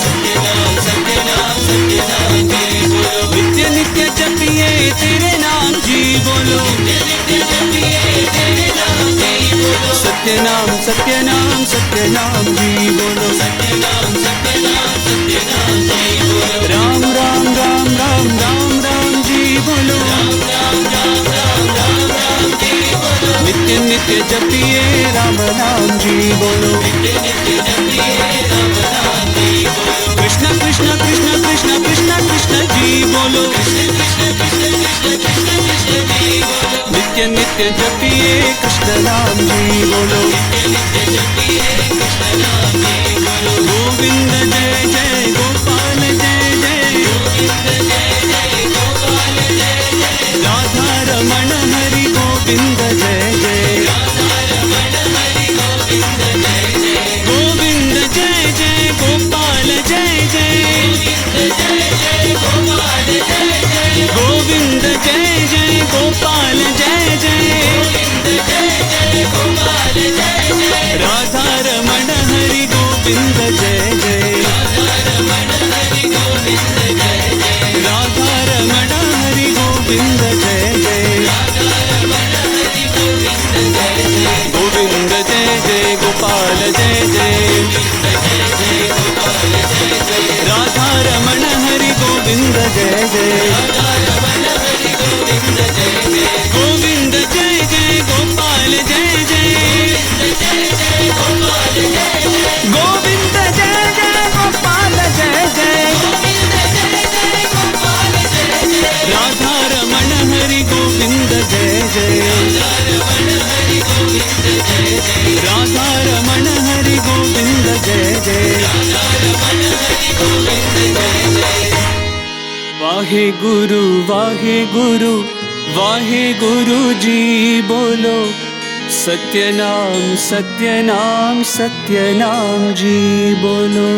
नित्य नित्य जपिए तेरे नाम जी बोलो। सत्यनाम जी बोलो। राम जी बोलो। नित्य नित्य जपिए राम नाम जी बोलो। कृष्ण कृष्ण कृष्ण कृष्ण कृष्ण कृष्ण जी बोलो। नित्य नित्य जपिए कृष्ण नाम जी बोलो। गोविंद जय जय गोपाल जय जय। राधा रमण हरि गोविंद जय जय। गोविंद जय जय गोपाल जय जय। गोविंद जय जय गोपाल जय जय। राधा रमण हरि गोविंद जय जय। राधा रमण हरि गोविंद जय जय। गोविंद जय जय गोपाल जय जय। राधा रमण हरि गोविंद जय जय। गोविंद जय जय गोपाल जय जय। गोविंद जय जय गोपाल जय जय। राधा रमण हरि गोविंद जय जय। राधा रमण हरि गोविंद जय जय। वाहे गुरु जी बोलो। सत्यनाम जी बोलो।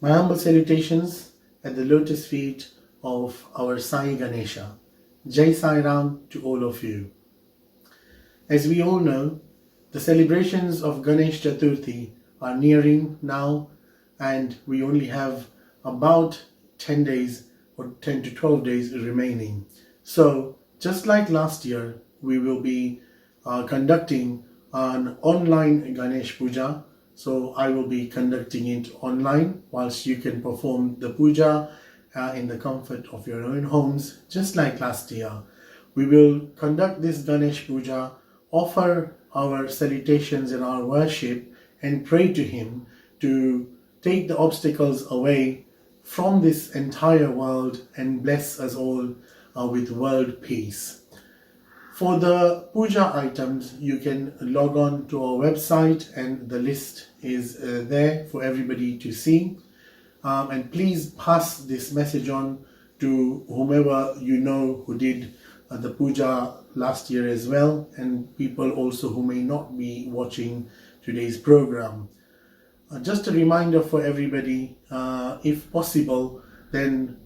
My humble salutations at the lotus feet of our Sai Ganesha. Jai Sai Ram to all of you. As we all know, the celebrations of Ganesh Chaturthi are nearing now, and we only have about 10 days or 10 to 12 days remaining. So just like last year, we will be conducting an online Ganesh Puja. So I will be conducting it online whilst you can perform the puja in the comfort of your own homes, just like last year. We will conduct this Ganesh Puja, offer our salutations and our worship, and pray to him to take the obstacles away from this entire world and bless us all with world peace. For the puja items, you can log on to our website and the list is there for everybody to see. And please pass this message on to whomever you know who did the puja last year as well, and people also who may not be watching today's program. Just a reminder for everybody, if possible, then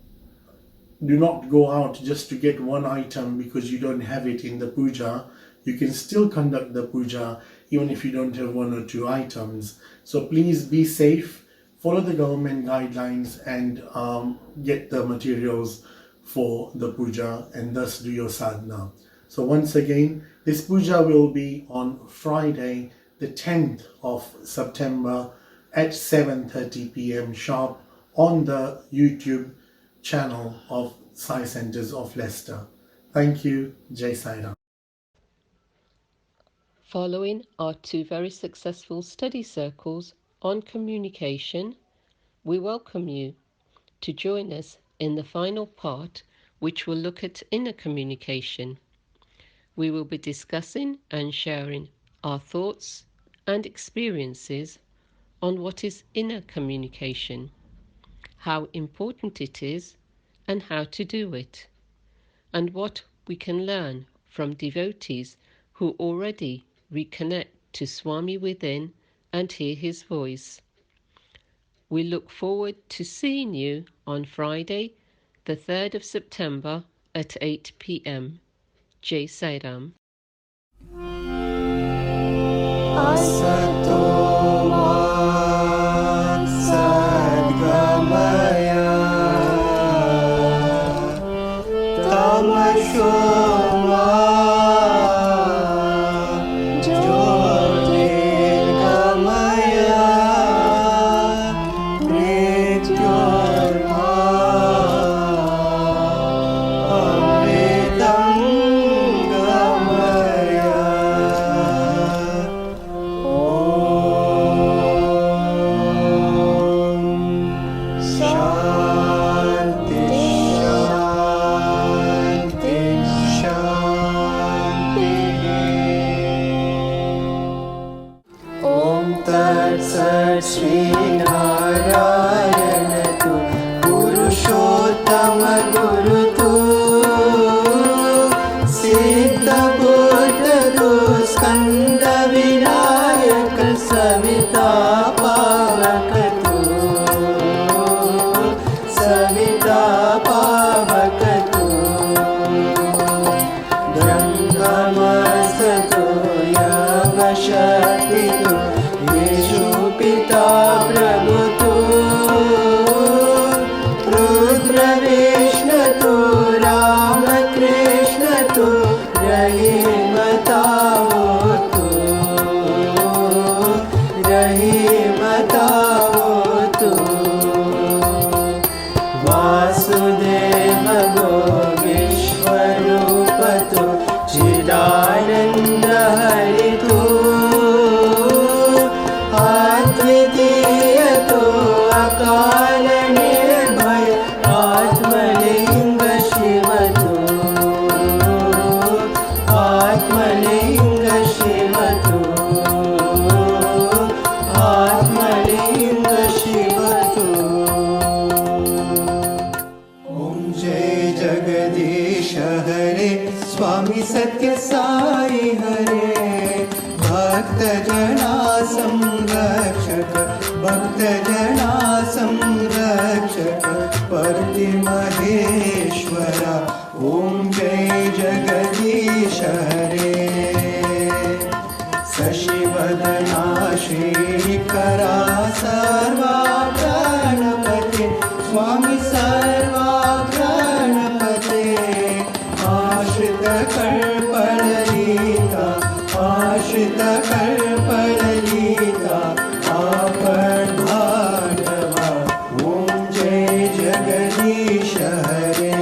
do not go out just to get one item because you don't have it in the puja. You can still conduct the puja even if you don't have one or two items. So please be safe, follow the government guidelines, and get the materials for the puja and thus do your sadhana. So once again, this puja will be on Friday, the 10th of September at 7:30 p.m. sharp on the YouTube channel of Sai Centers of Leicester. Thank you. Jai Sai Ram. Following our two very successful study circles on communication, we welcome you to join us in the final part, which will look at inner communication. We will be discussing and sharing our thoughts and experiences on what is inner communication, how important it is, and how to do it, and what we can learn from devotees who already reconnect to Swami within and hear his voice. We look forward to seeing you on Friday, the 3rd of September at 8 p.m. Jai Sai Ram. स्वामी सत्य साई हरे भक्त जना संरक्षक भक्तजना संरक्षक परति महेश्वर ॐ जय जगदीश हरे शशिवदना श्रीकरा सर्वा गणपते स्वामी सर्वा गणपते आश्रित कल्पललिता आश्रित कल्पललिता आपन भागवा ॐ जय जगदीश हरे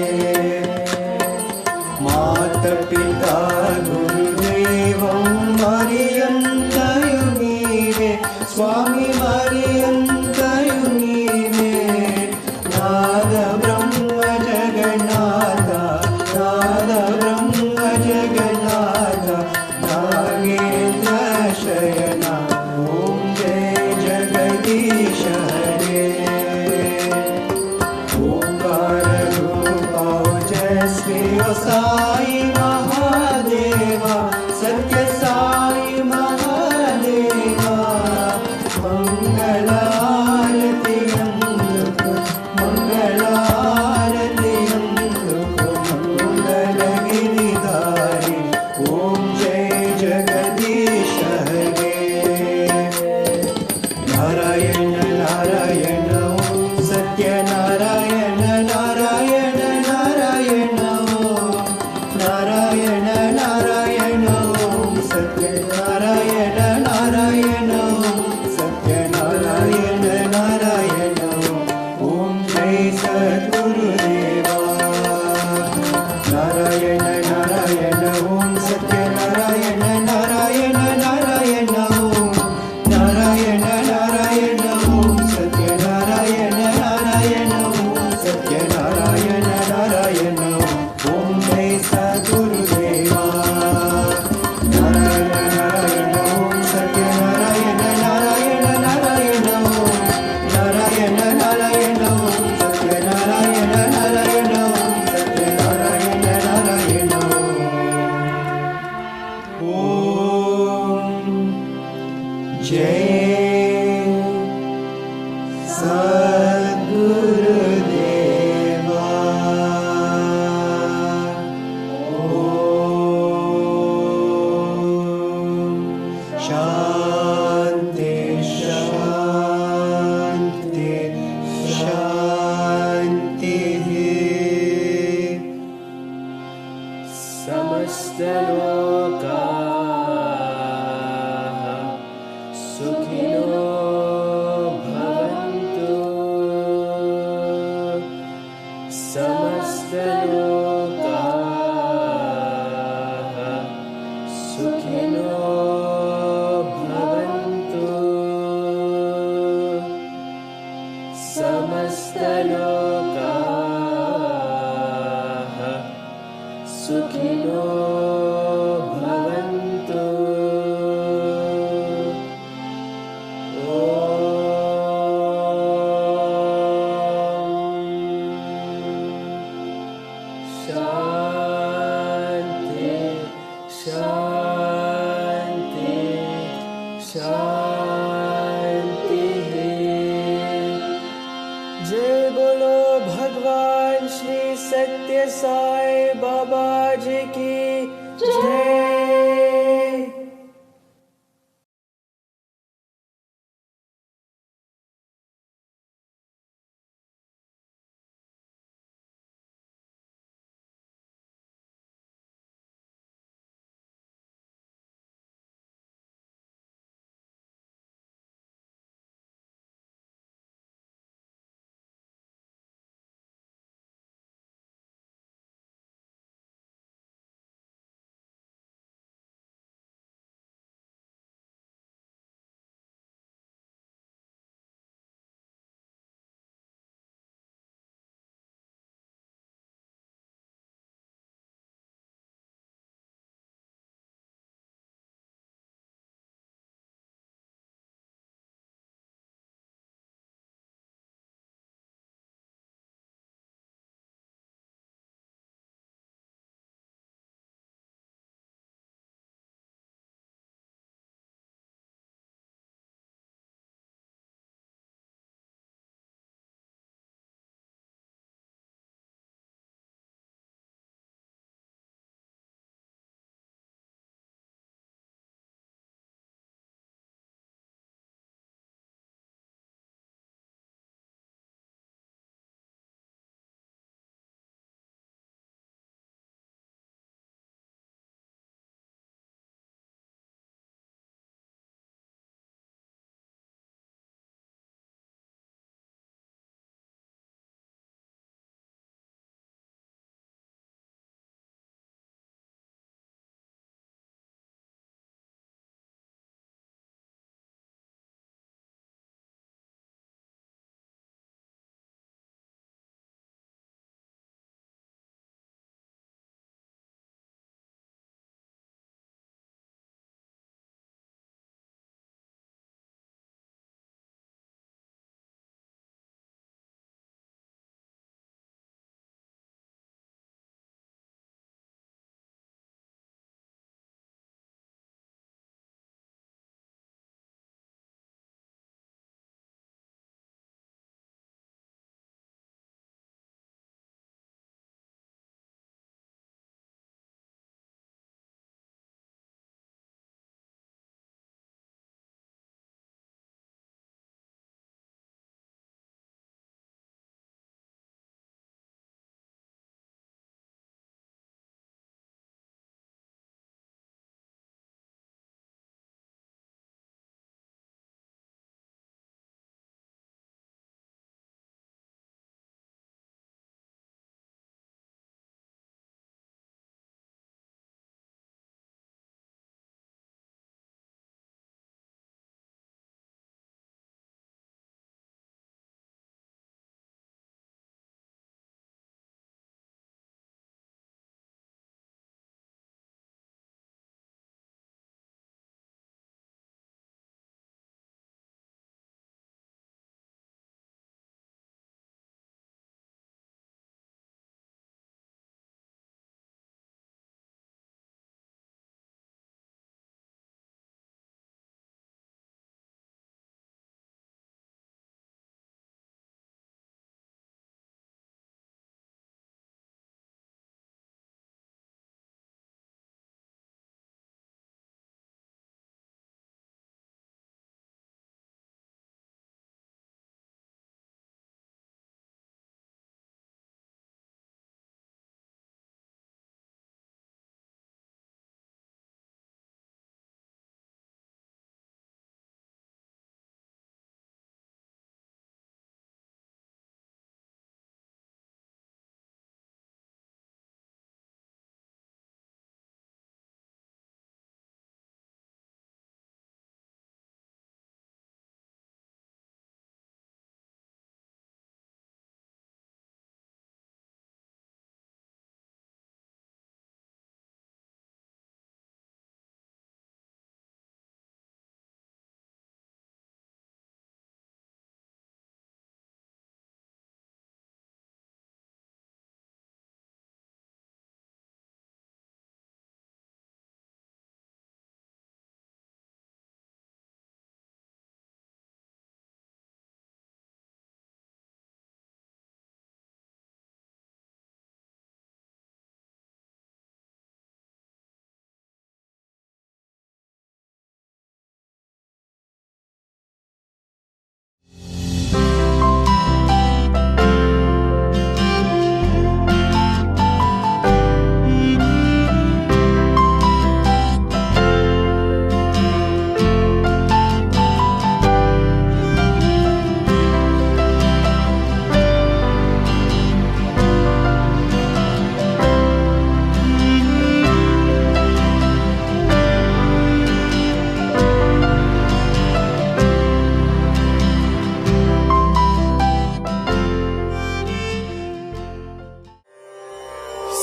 मात पिता गुरुदेवं मर्यन्तयुमीरे स्वामी मर्यन्तयुमीरे नाद ब्रह्म जगन्नाथ नाद ब्रह्म जगन्नाथ नागेन्द्र शयना ॐ जय जगदीश हरे ओंकार रूपा जय साई महादेवा सत्य साई महादेवा मंगलारति मंगलारति मंगल गिरिधारी ओम जय जगदीश हरे नारायण नारायण ओम सत्य नारायण नारायण नारायण नारायण नारायण ओम सत्य नारायण नारायण सत्य नारायण नारायण ओम जय सद्गुरुदेवा नारायण नारायण ओम सत्य नारायण नारायण नारायण नारायण नारायण ओम सत्य नारायण नारायण सत्य नारायण नारायण ओम जय सद्गुरुदेवा नारायण नारायण ओम सत्य नारायण नारायण नारायण नारायण नारायण ओम सत्य नारायण नारायण सत्य नारायण नारायण ओम जय सद्गुरुदेवा ओम शांति शांति शांति समस्त लोकाः सुखिनो भवन्तु समस्त लोकाः सुखिनो भवन्तु समस्त लोकाः सुखिनो भवन्तु शांति शांति शांति जय बोलो भगवान श्री सत्य साई बाबा जी की जय।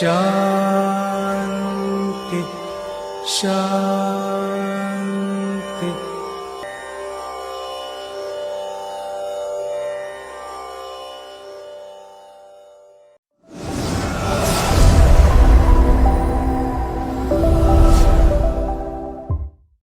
शांति शांति